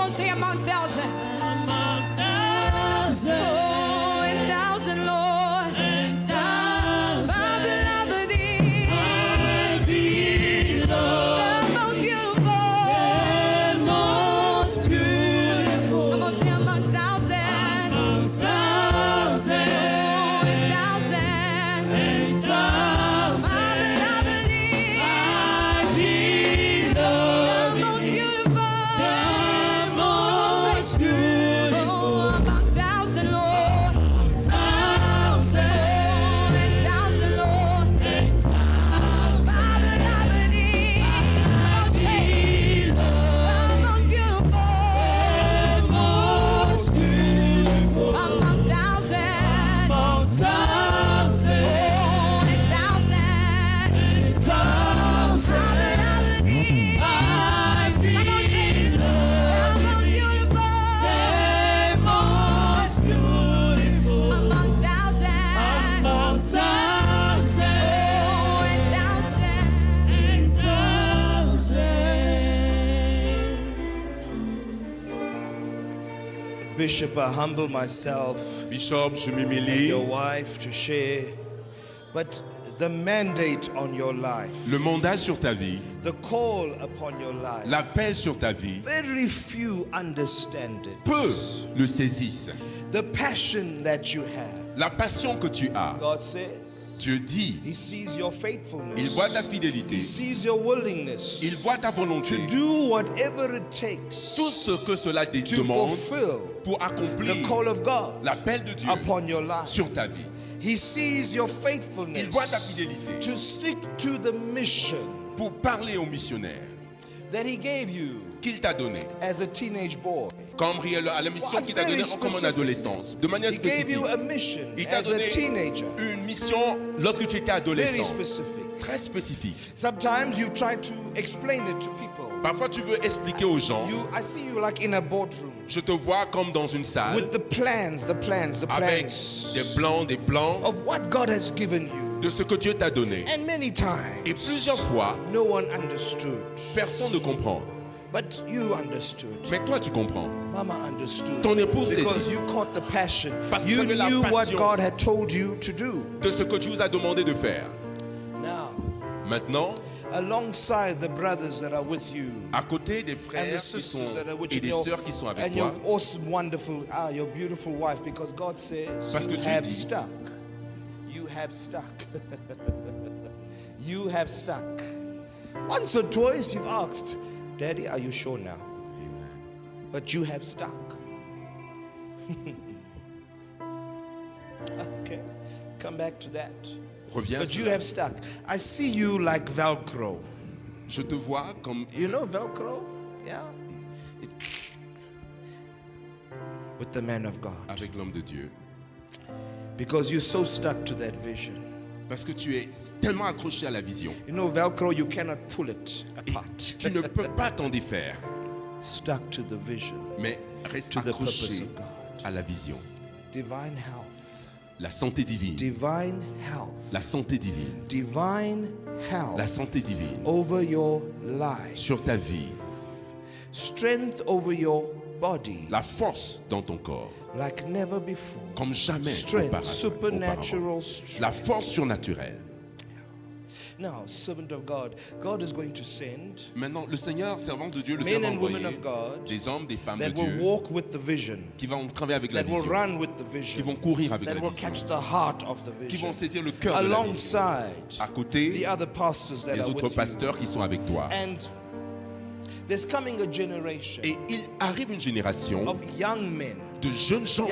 Say among thousands. Oh, a thousand, Lord. My beloved is the most beautiful. Come on, say among thousands. Oh, a thousand. My beloved is the most beautiful. Bishop, I humble myself, Bishop, je and m'humilie. your wife to share, but the mandate on your life, Le mandat sur ta vie, the call upon your life, l'appel sur ta vie, very few understand it. peu le saisissent. The passion that you have, La passion que tu as, God says, Dieu dit, He sees your faithfulness. il voit ta He fidélité, sees your willingness il voit ta volonté, to do whatever it takes tout ce que cela te to demande fulfill pour the accomplir call of God l'appel de Dieu upon your life. sur ta vie. He sees your faithfulness Il voit ta fidélité to stick to the mission pour parler aux missionnaires that He gave you qu'il t'a donné. as a teenage boy. Comme à la mission qu'il t'a donnée comme en adolescence, de manière He gave spécifique. you a mission Il t'a as a donné teenager. une mission lorsque tu étais Very adolescent, specific. très spécifique. Sometimes you try to explain it to people. Parfois tu veux expliquer aux gens, I see you like in a boardroom je te vois comme dans une salle with the plans avec des plans of what God has given you. de ce que Dieu t'a donné. And many times, Et plusieurs fois, no one understood. personne ne comprend. But you understood. Mais toi tu comprends. Mama understood. Ton épouse Because saisit. you caught the passion. Parce que You tu avais la knew what passion. God had told you to do. De ce que Dieu vous a demandé de faire. Now, Maintenant, alongside the brothers that are with you à côté des and frères the qui sont, sisters that are with et you, des your- sœurs qui sont avec and toi, your awesome, wonderful, your beautiful wife, because God says Parce que you Dieu have dit- stuck. You have stuck. You have stuck. Once or twice you've asked, Daddy, are you sure now? But you have stuck. Okay, come back to that. reviens. But sur you la- have stuck. I see you like Velcro. Je te vois comme You know Velcro? Yeah. It- with the man of God. avec l'homme de Dieu. Because you're so stuck to that vision. Parce que tu es tellement accroché à la vision. You know, Velcro, you cannot pull it Et apart. tu ne peux pas t'en défaire. Stuck to the vision. Mais reste To the purpose accroché of God. à la vision. Divine health. La santé divine. Divine health. La santé divine. Divine La health santé divine. over your life. Sur ta vie. Strength over your body La force dans ton corps. like never before. Comme jamais Strength, auparavant. supernatural strength. La force surnaturelle. Now, servant of God, God is going to send Maintenant, le Seigneur, servant de Dieu, le men Seigneur and women envoyé of God des hommes, des femmes de that will Dieu walk with the vision, qui vont travailler avec la that will vision, run with the qui vision, vont courir avec that la will vision, catch the heart of the qui vision, vont saisir le cœur de la vision. alongside À côté the other pastors that des are autres with you. pasteurs qui sont avec toi. And there's coming a generation Et il arrive une génération of young men, de jeunes gens,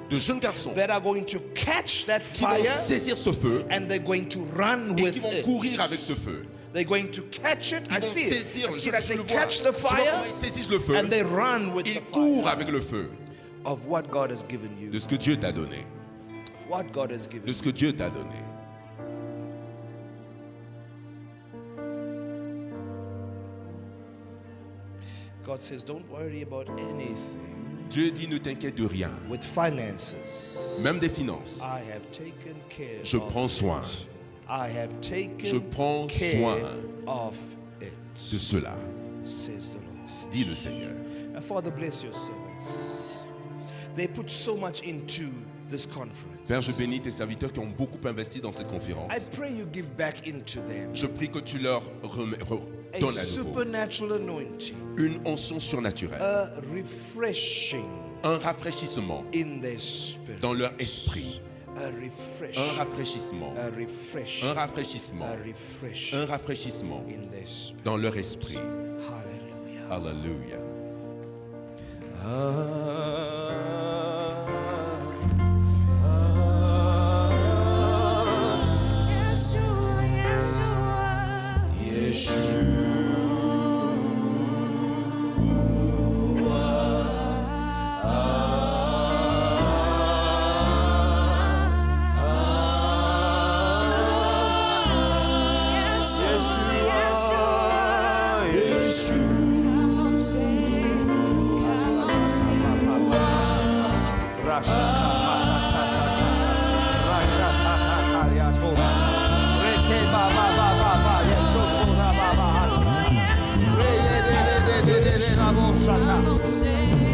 de jeunes garçons that are going to catch that qui vont fire saisir ce feu and they're going to run et with qui vont it. courir avec ce feu. They're going to catch it. I Ils vont see it. saisir, I see je that they le vois. catch the Je vois fire comment ils saisissent le feu. and they run with the Ils courent fire avec le feu of what God has given you. de ce que Dieu t'a donné. Of what God has given De you. ce que Dieu t'a donné. God says, don't worry about anything. Dieu dit ne t'inquiète de rien, With finances, même des finances. I have taken care Je of prends soin it. I have taken Je prends care soin of de it, cela, says the Lord. dit le Seigneur. And Father, bless your servants. They put so much into this conference. Père, je bénis tes serviteurs qui ont beaucoup investi dans cette I conférence. pray you give back into them Je prie que tu leur a donnes à nouveau supernatural anointing, une onction surnaturelle, a refreshing un rafraîchissement in their spirit, dans leur esprit, a un refreshing, rafraîchissement, a refreshing, un rafraîchissement, a refreshing un rafraîchissement in their spirit. dans leur esprit. Hallelujah. Alléluia.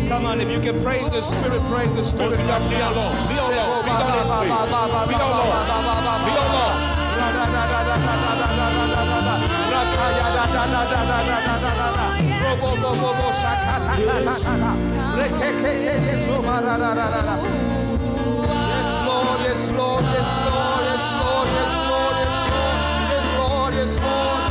Come on, if you can pray in the spirit, pray in the spirit. Prie en langue, prie en langue, prie dans l'esprit, prie en langue, prie en langue. Yes, Lord, yes, Lord, yes, Lord, yes, Lord, yes, Lord, yes, Lord, yes, Lord.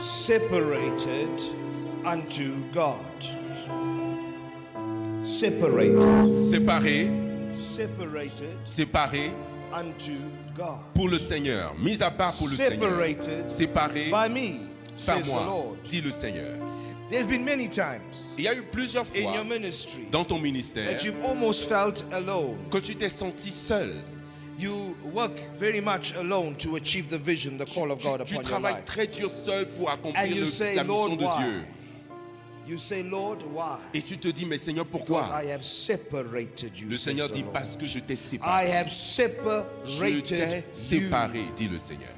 Separated unto God. Separated. Séparés, Separated séparés unto God. pour le Seigneur, mis à part pour le Seigneur, Separated séparé by me, par says the moi, Lord. dit le Seigneur. There's been many times Il y a eu plusieurs in fois your ministry dans ton ministère that you've almost felt alone. que tu t'es senti seul. You work very much alone to achieve the vision, the call of God Tu upon your travailles life. très dur seul pour And accomplir you say, la mission Lord, de why? Dieu. You say, Lord, why? Et tu te dis, mais Seigneur, Because pourquoi? I have separated you. Le says Seigneur the dit, Lord. parce que je t'ai I séparé. have Je t'ai separated you. séparé, dit le Seigneur.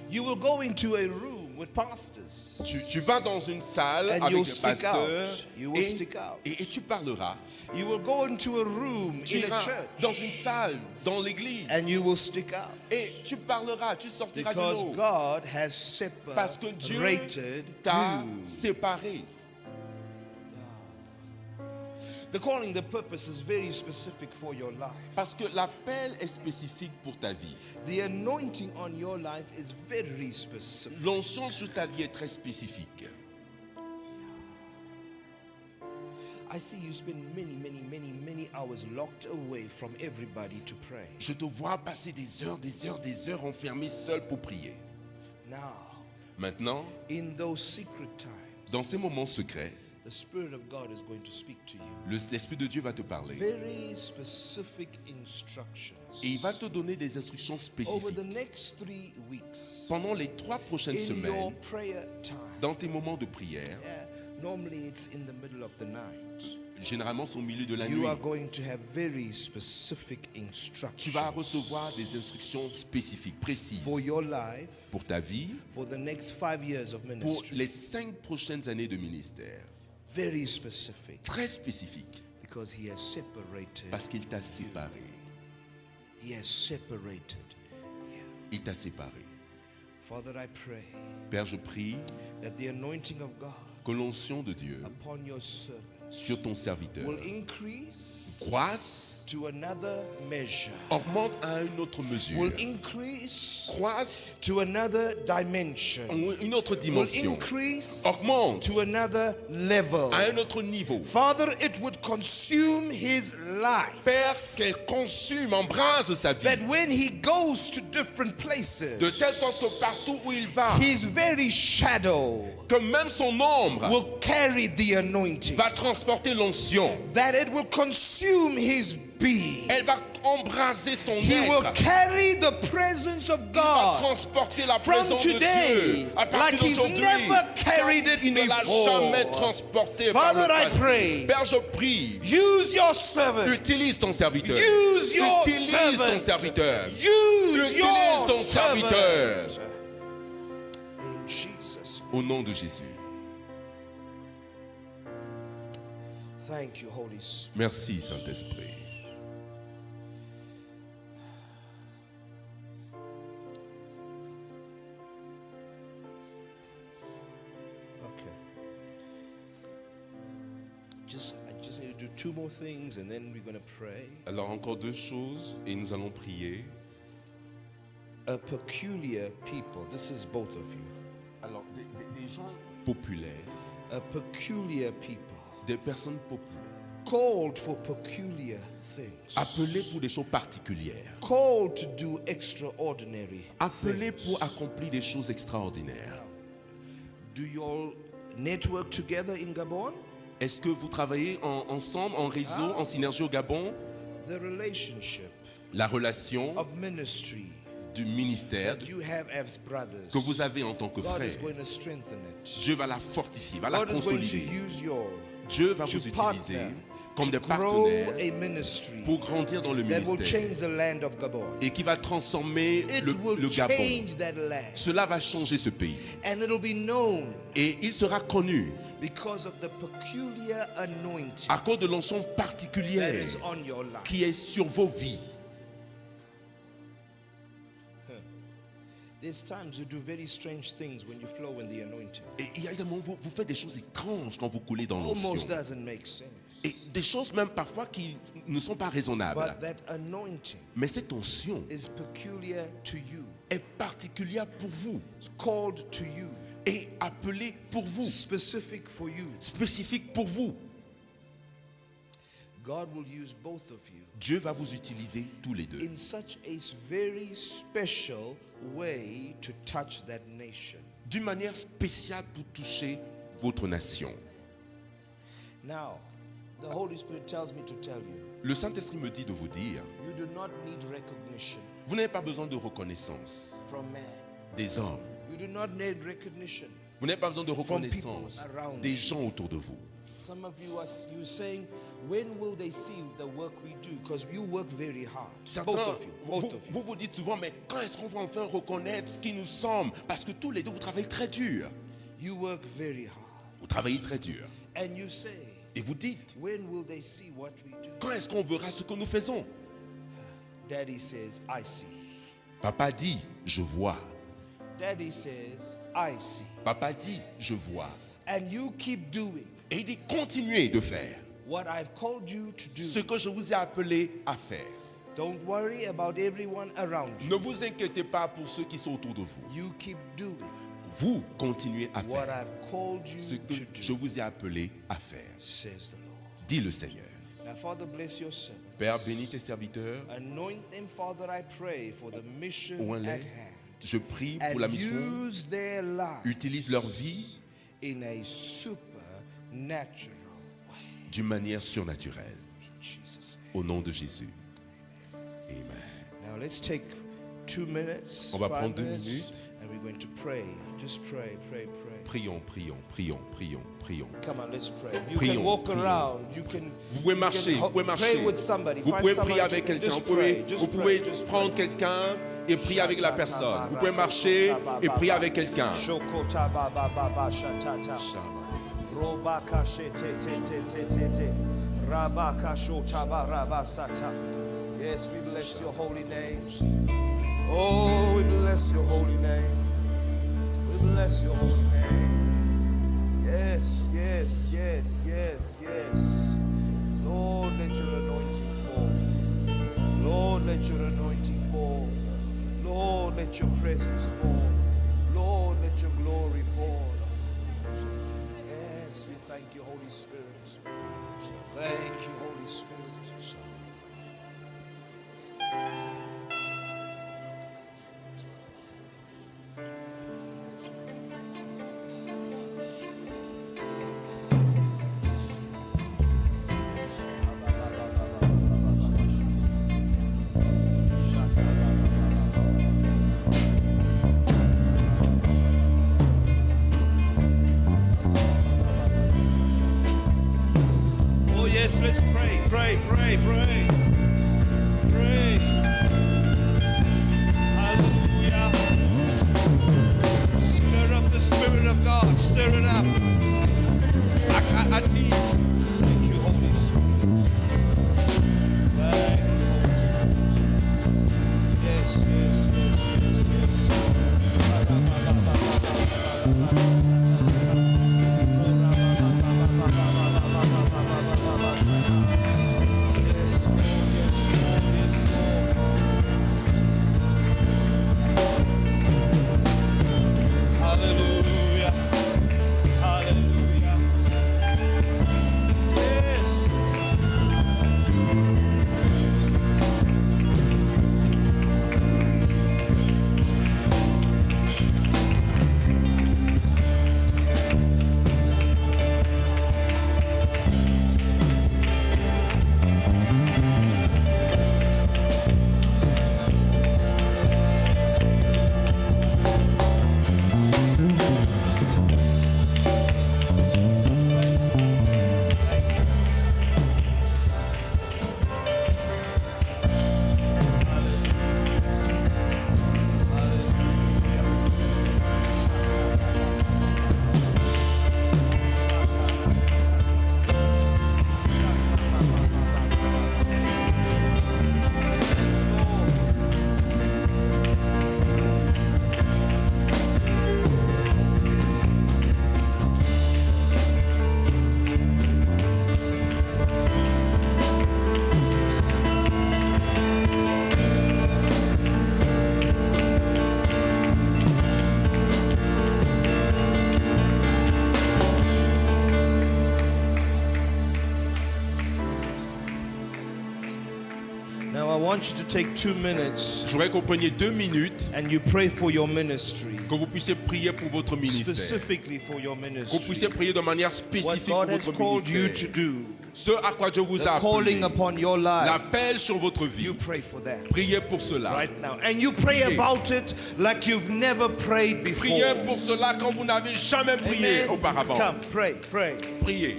You will go into a room with pastors. Tu vas dans une salle And avec you'll un stick pasteur out. You will stick out. et tu parleras. You will go into a room Tu in a iras church. dans une salle, dans l'église. And you will stick out. Et tu parleras, tu sortiras du Because lot. God has Parce que Dieu separated t'a you. séparé. The calling, the purpose is very specific for your life. Parce que l'appel est spécifique pour ta vie. The anointing on your life is very specific. L'onction sur ta vie est très spécifique. I see you spend many hours locked away from everybody to pray. Je te vois passer des heures enfermé seul pour prier. Now, Maintenant, in those secret times, dans ces moments secrets, the Spirit of God is going to speak to you. l'Esprit de Dieu va te parler. Very specific instructions. Et il va te donner des instructions Over the spécifiques. next 3 weeks, Pendant les 3 prochaines in your semaines, prayer time, dans tes moments de prière, normally it's in the middle of the night, généralement c'est au milieu de la nuit, you are going to have very specific tu vas instructions recevoir des instructions spécifiques, précises, for your life, pour ta vie, for the next 5 years of pour ministry. les 5 prochaines années de ministère. Very specific, Très spécifiques, because He has separated. parce qu'il t'a séparé. He has separated. Il t'a séparé. Father, I pray Père, je prie that the anointing of God que l'onction de Dieu upon your servant sur ton serviteur will increase croisse, to another measure, augmente à une autre mesure, will increase croisse to another dimension, en une autre will dimension, increase augmente to another level. à un autre niveau. Father, it would consume his life. Père, qu'elle consume, embrase sa vie, That when he goes to different places, de telle sorte que partout où il va, his very shadow que même son ombre will carry the anointing. va transporter l'onction. That it will consume his being. Elle va embraser son He will être. carry the presence of Il va God transporter la from présence de today Dieu. À like partir he's d'aujourd'hui, never carried it il ne l'a before. jamais transporté par Father, le I passé. pray. Père, je prie. Use your servant. Utilise ton serviteur. Use your Utilise ton servant. serviteur. Use Utilise your ton serviteur. servant. In Jesus' name. Au nom de Jésus. Thank you, Holy Spirit. Merci, Saint-Esprit. Okay. I just need to do 2 more things and then we're going to pray. Alors encore 2 choses et nous allons prier. A peculiar people. This is both of you. Alors des gens populaires, A peculiar people. des personnes populaires, Called for peculiar things. appelés pour des choses particulières, Called to do extraordinary appelés things. pour accomplir des choses extraordinaires. Do you all network together in Gabon? Est-ce que vous travaillez ensemble, en réseau, en synergie au Gabon? The relationship La relation of ministry du ministère that you have as brothers. que vous avez en tant que God frère, is going to strengthen it. Dieu va la fortifier, va la God is going to consolider. use you all Dieu va to vous utiliser partner, comme to des grow partenaires a ministry pour grandir dans le that will ministère change the land of Gabon. et qui va transformer It le will Gabon. change that land. Cela va changer ce pays And it'll be known et il sera connu because of the peculiar anointing à cause de l'onction that particulière is on your life. qui est sur vos vies. There's times you do very strange things when you flow in the anointing. Et il y a des moments où vous faites des choses étranges quand vous coulez dans Almost l'onction. doesn't make sense. Et des choses même parfois qui ne sont pas raisonnables. But that anointing Mais cette onction is peculiar to you. est particulière pour vous It's called to you. et appelée pour vous, Specific for you. spécifique pour vous. God will use both of you Dieu va vous utiliser tous les deux in such a very special way to touch that nation. d'une manière spéciale pour toucher votre nation. Now, the Holy Spirit tells me to tell you, Le Saint-Esprit me dit de vous dire, you do not need recognition vous n'avez pas besoin de reconnaissance from man. des hommes. You do not need recognition. Vous n'avez pas besoin de people reconnaissance around des you. gens autour de vous. Some of you are saying, when will they see the work we do? Because you work very hard. Certains, Both of you. Both of you. vous vous dites souvent, mais quand est-ce qu'on va enfin reconnaître qui nous sommes? Parce que tous les deux, vous travaillez très dur. You work very hard. Vous travaillez très dur. And you say, Et vous dites, when will they see what we do? quand est-ce qu'on verra ce que nous faisons? Daddy says, I see. Papa dit, je vois. Daddy says, I see. Papa dit, je vois. And you keep doing Et il dit, continuez de faire what I've called you to do. ce que je vous ai appelé à faire. Don't worry about everyone around you. Ne vous inquiétez pas pour ceux qui sont autour de vous. You keep doing Vous continuez à what faire I've called you ce que to je do, vous ai appelé à faire, says the Lord. dit le Seigneur. Now, Father, bless your servant. Père, bénis tes serviteurs. Anoint them, Father, I pray, for the mission Oins-les. at hand. Je prie pour la And mission. use their lives Utilise leur vie in a supernatural way. d'une manière surnaturelle. In Jesus' name. Au nom de Jésus. Amen. Now let's take 2 minutes. On va 5 prendre 2 minutes, minutes. and we're going to pray. Just pray, pray, pray. Prions, prions, prions, prions, prions. Come on, let's pray. You Prions, can walk prions. around. You can. Vous pouvez you marcher, can vous pouvez pray marcher. with somebody. Vous Find pouvez somebody prier to- avec quelqu'un. just Vous pouvez, pray, just vous pouvez pray, just prendre pray. quelqu'un et prier avec la personne. Vous pouvez marcher et prier avec quelqu'un. Shokota ba ba ba ba shatata. Robaka shete te te te te te. Rabaka shota ba rabasata. Yes, we bless your holy name. Oh, we bless your holy name. We bless your holy name. Yes, yes, yes, yes, yes. Lord, let your anointing fall. Lord, let your anointing fall. Lord, let your presence fall. Lord, let your glory fall. Yes, we thank you, Holy Spirit. Thank you, Holy Spirit. Oh yes, let's pray, pray, pray, pray. Pray. Hallelujah. Stir up the Spirit of God. Stir it up. Attise. Thank you, Holy Spirit. Thank you, Holy Spirit. Yes, yes, yes, yes, yes. Yes, Lord. Hallelujah. Hallelujah. I want you to take 2 minutes Je voudrais que vous preniez 2 minutes, and you pray for your ministry. que vous puissiez prier pour votre ministère. Specifically for your Que vous ministry. puissiez prier de manière What spécifique God pour has votre called you ministère. to do. Ce à quoi Dieu vous a The calling appelé. upon your life. L'appel sur votre vie. You pray for that. Priez pour cela. Right now. And you pray Priez. about it like you've never prayed before. Priez pour cela quand vous n'avez jamais prié Amen. auparavant. Come, pray, pray. Priez.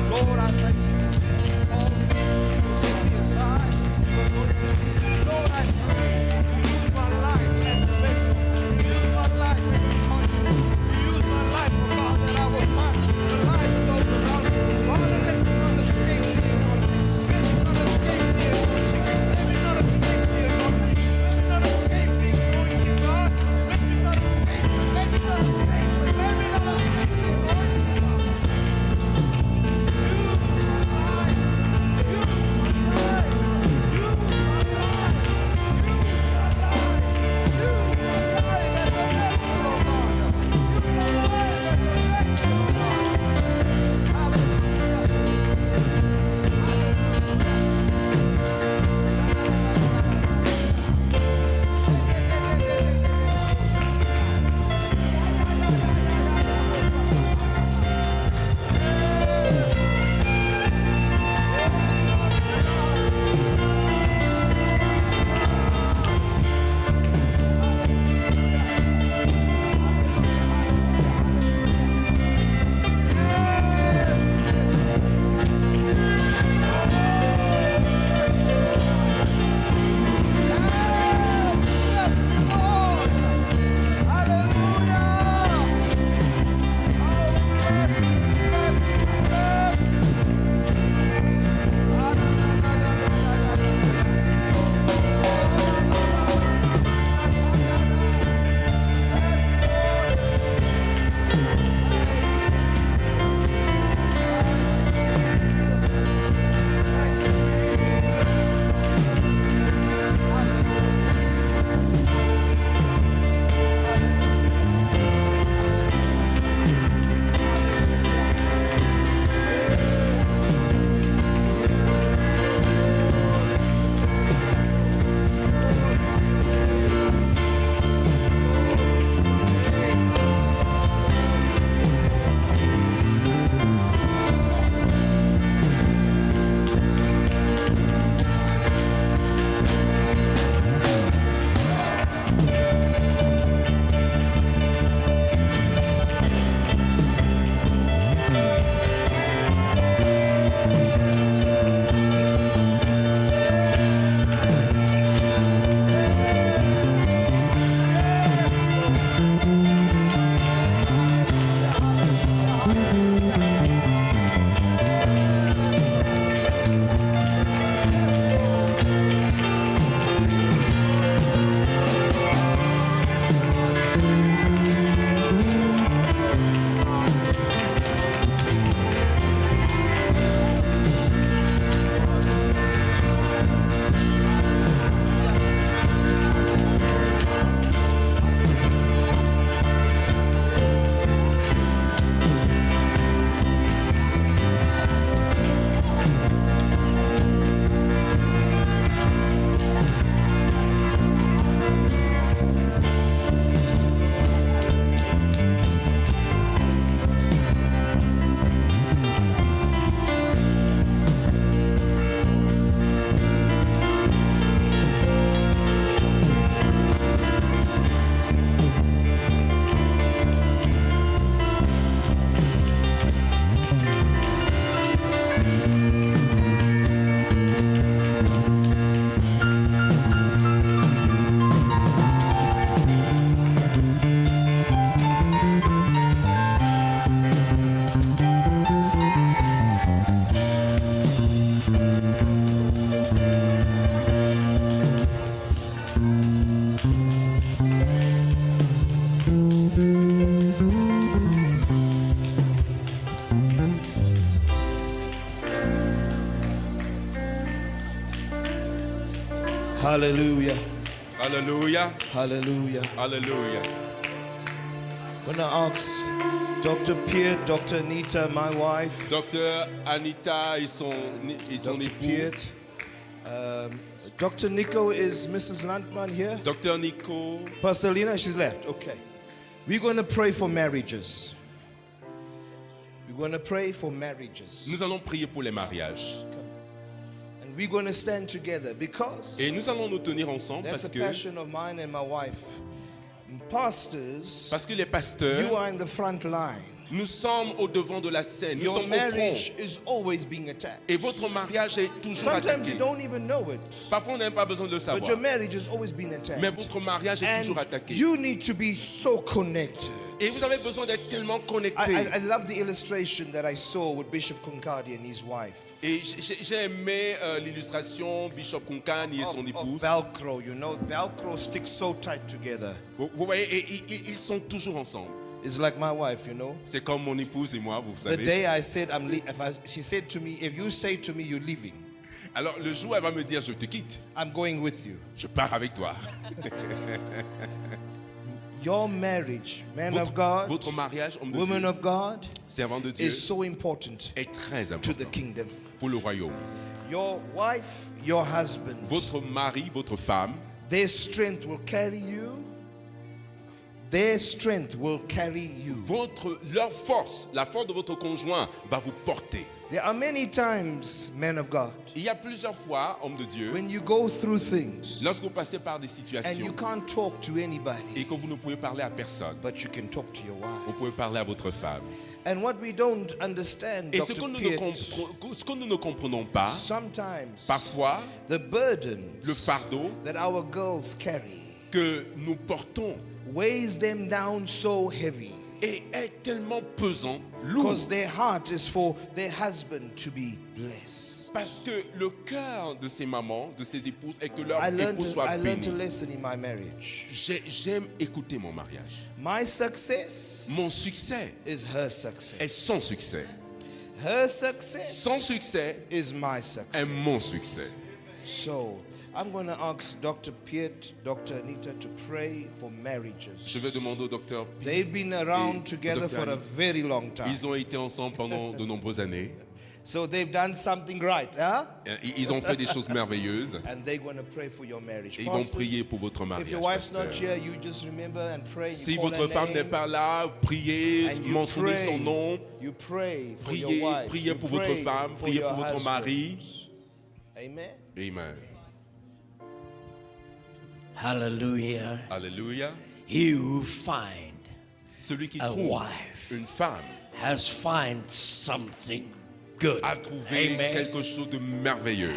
Lord, I thank you. All set me aside. Lord, I pray. Use my life as a vessel. Use my life as a conduit. Use my life, oh God, that I will touch the lives of those around me. Father, let me not escape the anointing. Let me not escape the anointing. Let me not escape the anointing. Let me not escape the anointing, God. Hallelujah. Alléluia. Hallelujah. Alléluia. I'm going to ask Dr. Pierre, Dr. Anita, my wife, Docteur Anita et son Dr. époux. Pierre. Dr. Nico, is Mrs. Landman here? Docteur Nico. Pastor Lena, she's left. Okay. We're going to pray for marriages. We're going to pray for marriages. Nous allons prier pour les mariages. And we're going to stand together because Et nous allons nous tenir ensemble that's parce a que passion of mine and my wife. Pastors, les you pasteurs, are in the front line. nous sommes au devant de la scène. Nous Your sommes au front. marriage is always being attacked. Et votre mariage est toujours Sometimes you attaqué. don't even know it, Parfois, on n'a même pas besoin de le but your savoir. marriage is always being attacked. Mais votre mariage est toujours And attaqué. you need to be so connected. Et vous avez besoin d'être tellement connecté. I love the illustration that I saw with Bishop Kunkardi and his wife. Et j'ai aimé l'illustration Bishop Kunkani et son Of épouse. Velcro, you know, Velcro sticks so tight together. Vous voyez, ils sont toujours ensemble. It's like my wife, you know. C'est comme mon épouse et moi, vous The savez. day I said she said to me, if you say to me you're leaving, Alors le jour où elle va me dire je te quitte, I'm going with you. je pars avec toi. Your marriage, man of God, Votre mariage, homme de woman Dieu, of God, servant de Dieu, is so important est très to important the kingdom. pour le royaume. Your wife, your husband, Votre mari, votre femme, their strength will carry you. Their strength will carry you. leur force, la force de votre conjoint va vous porter. There are many times, man of God, Il y a plusieurs fois, homme de Dieu, when you go through things lorsque vous passez par des and you situations can't talk to et anybody, que vous ne pouvez parler à personne, but you can talk to your vous wife. pouvez parler à votre femme. And what we don't understand, Et ce que Dr. nous Piet, ne comprenons pas, sometimes parfois, the burden le fardeau that our girls carry que nous portons weighs them down so heavy est tellement pesant, lourd, because their heart is for their husband to be blessed. parce que le cœur de ces mamans, de ces épouses, est que leur I époux soit learned a béni. lesson in my marriage. J'aime écouter mon mariage. My success Mon succès is her success. est son succès. Her success Son succès is my est success. mon succès. So I'm going to ask Dr. Piet, Dr. Anita to pray for marriages. Je vais demander au docteur. They've been around Et together Dr. for a Anita. very long time. Ils ont été ensemble pendant de nombreuses années. So they've done something right, huh? Ils ont fait des choses merveilleuses. And they're going to pray for your marriage. Et ils vont Pastors, prier pour votre if your mariage. wife's not pasteur. here, you just remember and pray. You Si call votre her femme name, n'est pas là, priez, and you mentionnez pray. son nom, You pray for your priez, wife. priez You pour pray votre femme, for priez your pour votre husband. mari. Amen. Amen. Hallelujah. Alléluia. He who find Celui qui a trouve wife une femme has find something good. a trouvé Amen. quelque chose de merveilleux.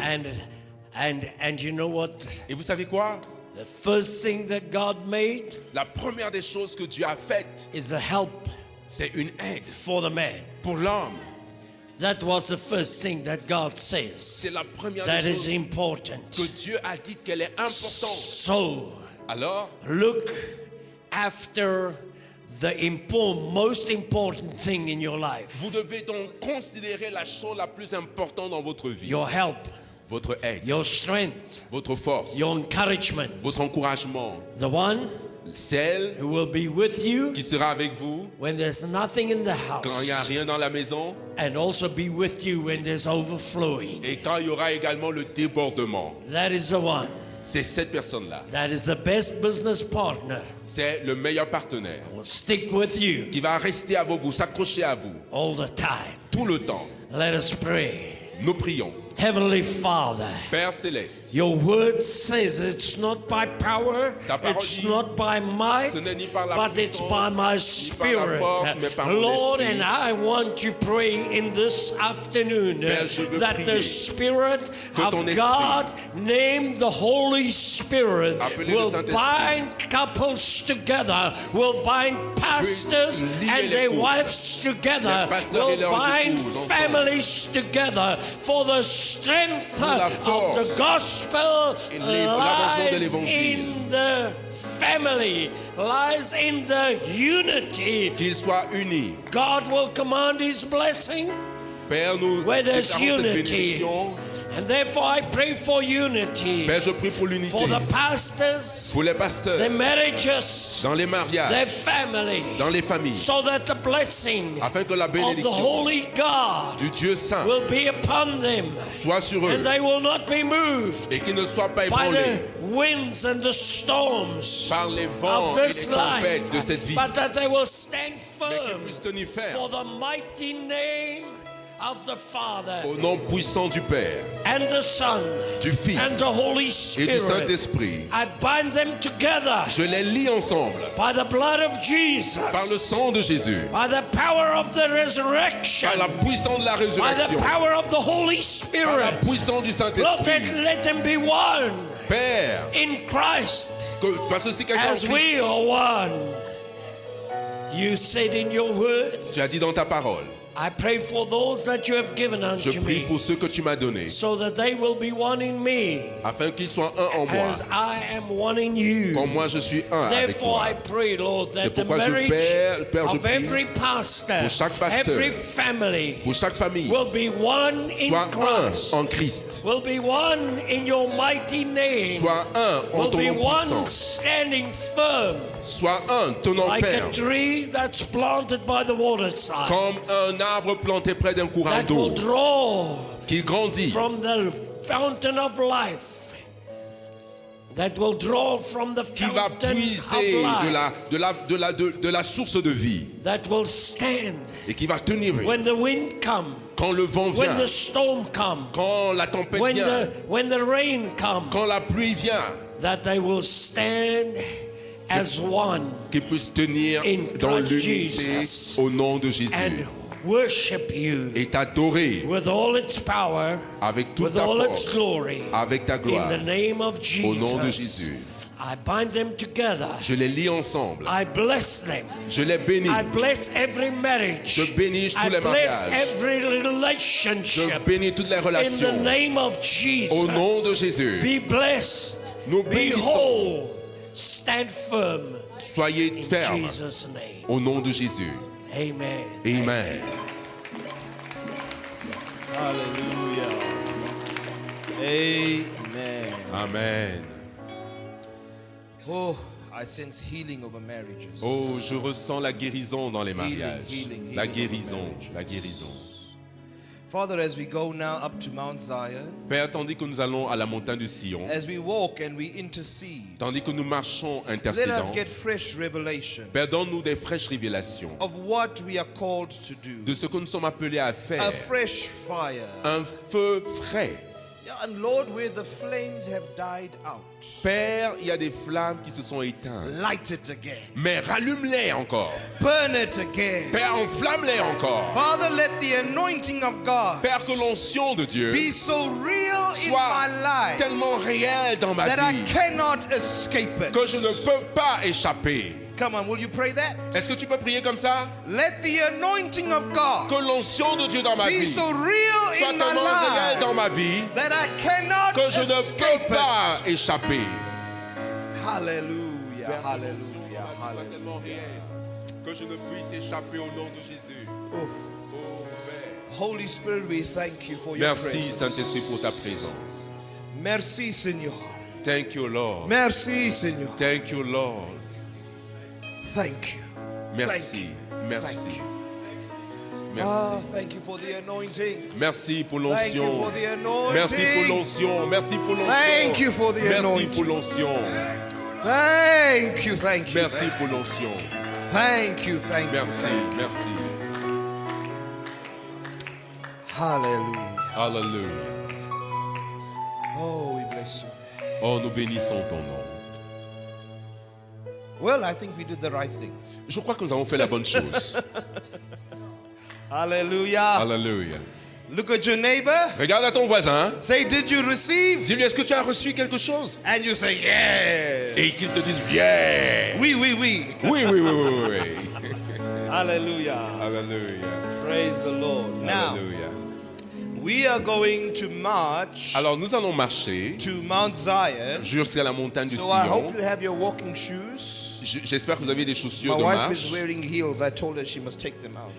And you know what? Et vous savez quoi? The first thing that God made La première des choses que Dieu a faites, is a help c'est une aide for the man. pour l'homme. That was the first thing that God says. C'est la première That des is choses important. que Dieu a dit qu'elle est importante. So Alors, look after the most important thing in your life. vous devez donc considérer la chose la plus importante dans votre vie. Your help, Votre aide, your strength, votre force, your encouragement. votre encouragement. The one Celle who will be with you qui sera avec vous when there's nothing in the quand il n'y a house, rien dans la maison and also be with you when there's overflowing. et quand il y aura également le débordement. That is the one. C'est cette personne-là. That is the best business partner. C'est le meilleur partenaire Will stick with you qui va rester à vous, s'accrocher à vous all the time. tout le temps. Let us pray. Nous prions. Heavenly Father, Père céleste, your word says it's not by power, Ta parole it's dit, not by might, ce n'est ni par la but it's by puissance, my ni par la spirit. force, mais par mon Lord, esprit. and I want to pray in this afternoon Père, je veux that prier the Spirit que ton of esprit, God, named the Holy Spirit, appelé le will Saint-Esprit, bind couples together, will bind pastors lier and les their couples, wives together, les pasteurs et will leurs bind épouses ensemble. families together for the strength la of force the gospel et l'avancement de lies l'évangile. in the family, lies in the unity. qu'ils soient unis. God will command his blessing Père, nous where there's déclarons cette unity. bénédiction. And therefore I pray for unity. Père, je prie pour l'unité, For the pastors, pour les their pasteurs, marriages, dans les their mariages, family, dans les familles, so that the blessing afin que la of the bénédiction Holy God du Dieu Saint will be upon them, soit sur eux and they will not be moved et qu'ils ne soient pas by ébranlés the winds and the storms par les vents of et les this tempêtes de cette life, vie, but that they will stand mais qu'ils firm puissent tenir for ferme the mighty name of the Father au nom puissant du Père, and the Son du Fils and the Holy et du Spirit. Saint-Esprit. I bind them together Je les lie ensemble by the blood of Jesus, par le sang de Jésus, by the power of the resurrection, par la puissance de la by the résurrection, power of the Holy par la Spirit. puissance du Lord, Saint-Esprit. let them be one Père, in Christ parce que si quelqu'un en as Christ, we are one. You said in your word, tu as dit dans ta parole, I pray for those that you have given je unto prie me, pour ceux que tu m'as donnés, so that they will be one in me, afin qu'ils soient un en moi, as I am one in you. comme moi je suis un avec Therefore, toi. I pray, Lord, C'est that the pourquoi je marriage Père, je of prie every pastor, pour chaque pasteur, every family Pour chaque famille, will be one in sois Christ, un en Christ, will be one in your mighty name, sois un en will ton be nom one puissant, standing firm, sois un tenant like a ferme, tree that's planted by the waterside, comme un arbre planté près d'un courant that will d'eau, draw qui grandit from the fountain of life, that will draw from the qui va fountain puiser of life, de la source de vie that will stand et qui va tenir when the wind comes, quand le vent when vient, the storm comes, quand la tempête vient, when the rain comes, quand la pluie vient, that they will stand as one qu'ils puissent tenir in dans Christ l'unité Jesus au nom de Jésus and worship you et t'adorer with all its power, avec toute with ta all its force, glory, avec ta in gloire, the name of au nom de Jesus. Jésus. I bind them together. Je les lie ensemble, I bless them. je les bénis, I bless every marriage. je bénis tous I les bless mariages, every je relationship. bénis toutes les In the relations name of Jesus. au nom de Jésus. Be blessed. Nous Be bénissons. whole. Stand firm. Soyez In fermes Jesus' name. au nom de Jésus. Amen. Amen. Hallelujah. Amen. Amen. Oh, I sense healing over marriages. Oh, je ressens la guérison dans les mariages. healing, La healing guérison, over marriages. la guérison. Father, as we go now up to Mount Zion, Père, tandis que nous allons à la montagne de Sion, as we walk and we intercede, tandis que nous marchons let us intercédant, get fresh revelation Père, donne-nous des fraîches révélations of what we are called to do. de ce que nous sommes appelés à faire. A fresh fire. Un feu frais. Yeah, and Lord, where the flames have died out, Père, il y a des flammes qui se sont éteintes. light it again. Mais rallume-les encore. Burn it again. Père, enflamme-les encore. Father, let the anointing of God Père, que l'onction de Dieu be so real in soit my life tellement réelle dans ma that I vie cannot escape it. que je ne peux pas échapper. Come on, will you pray that? Est-ce que tu peux prier comme ça? Let the anointing of God Que l'onction de Dieu dans ma be vie so soit real in my tellement réelle life dans ma vie that I cannot que je ne escape peux pas it. échapper. Hallelujah, hallelujah, hallelujah. Tellement réelle que je ne puisse échapper au nom de Jésus. Oh, Père. Holy Spirit, we thank you for your Merci presence. Saint-Esprit pour ta présence. Merci, Seigneur. Thank you, Lord. Merci, Seigneur. Thank you, Lord. Thank you. Merci, Thank merci, you. merci. Ah, thank you for the anointing. Merci pour Thank you l'onction. for the anointing. Merci pour l'onction. Merci pour l'onction. Thank you for the Merci anointing. pour l'onction. Thank you, thank you. Merci pour l'onction. Thank you, thank you. Merci, merci. Hallelujah. Hallelujah. Oh, we bless you. Oh, nous bénissons ton nom. Well, I think we did the right thing. Je crois que nous avons fait la bonne chose. Hallelujah. Hallelujah. Look at your neighbor. Regarde à ton voisin. Say, did you receive? Dis-lui, est-ce que tu as reçu quelque chose? And you say, yeah. Et qu'il te dise, yeah. Oui, oui, oui. Oui, oui, oui, oui, oui. Hallelujah. Hallelujah. Praise the Lord. Now, Hallelujah. we are going to march Alors, nous allons marcher to Mount Zion. jusqu'à la montagne de So I hope Sion. you have your walking shoes. J'espère que vous avez des chaussures My de wife marche. is wearing heels. I told her she must take them out.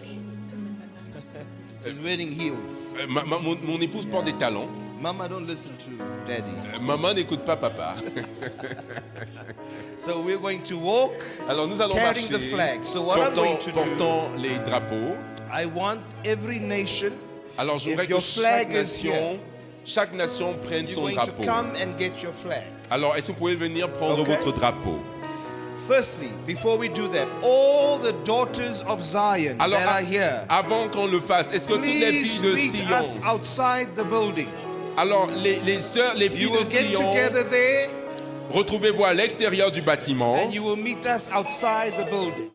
She's wearing heels. Mon épouse porte des talons. Mama, don't listen to daddy. Maman n'écoute pas papa. So we're going to walk Alors nous allons carrying marcher the flag. So what I'm going to do, portant les drapeaux. I want every nation, Alors je voudrais if que your flag is here, chaque nation prenne you're son going to drapeau. come and get your flag. Alors est-ce que vous pouvez venir prendre Okay. votre drapeau? Firstly, before we do that, all the daughters of Zion Alors that are here, avant qu'on le fasse, est-ce que toutes les please filles de meet us Sion, outside the building. alors les sœurs, les filles You de will get Sion, together there retrouvez-vous à l'extérieur du bâtiment and you will meet us outside the building.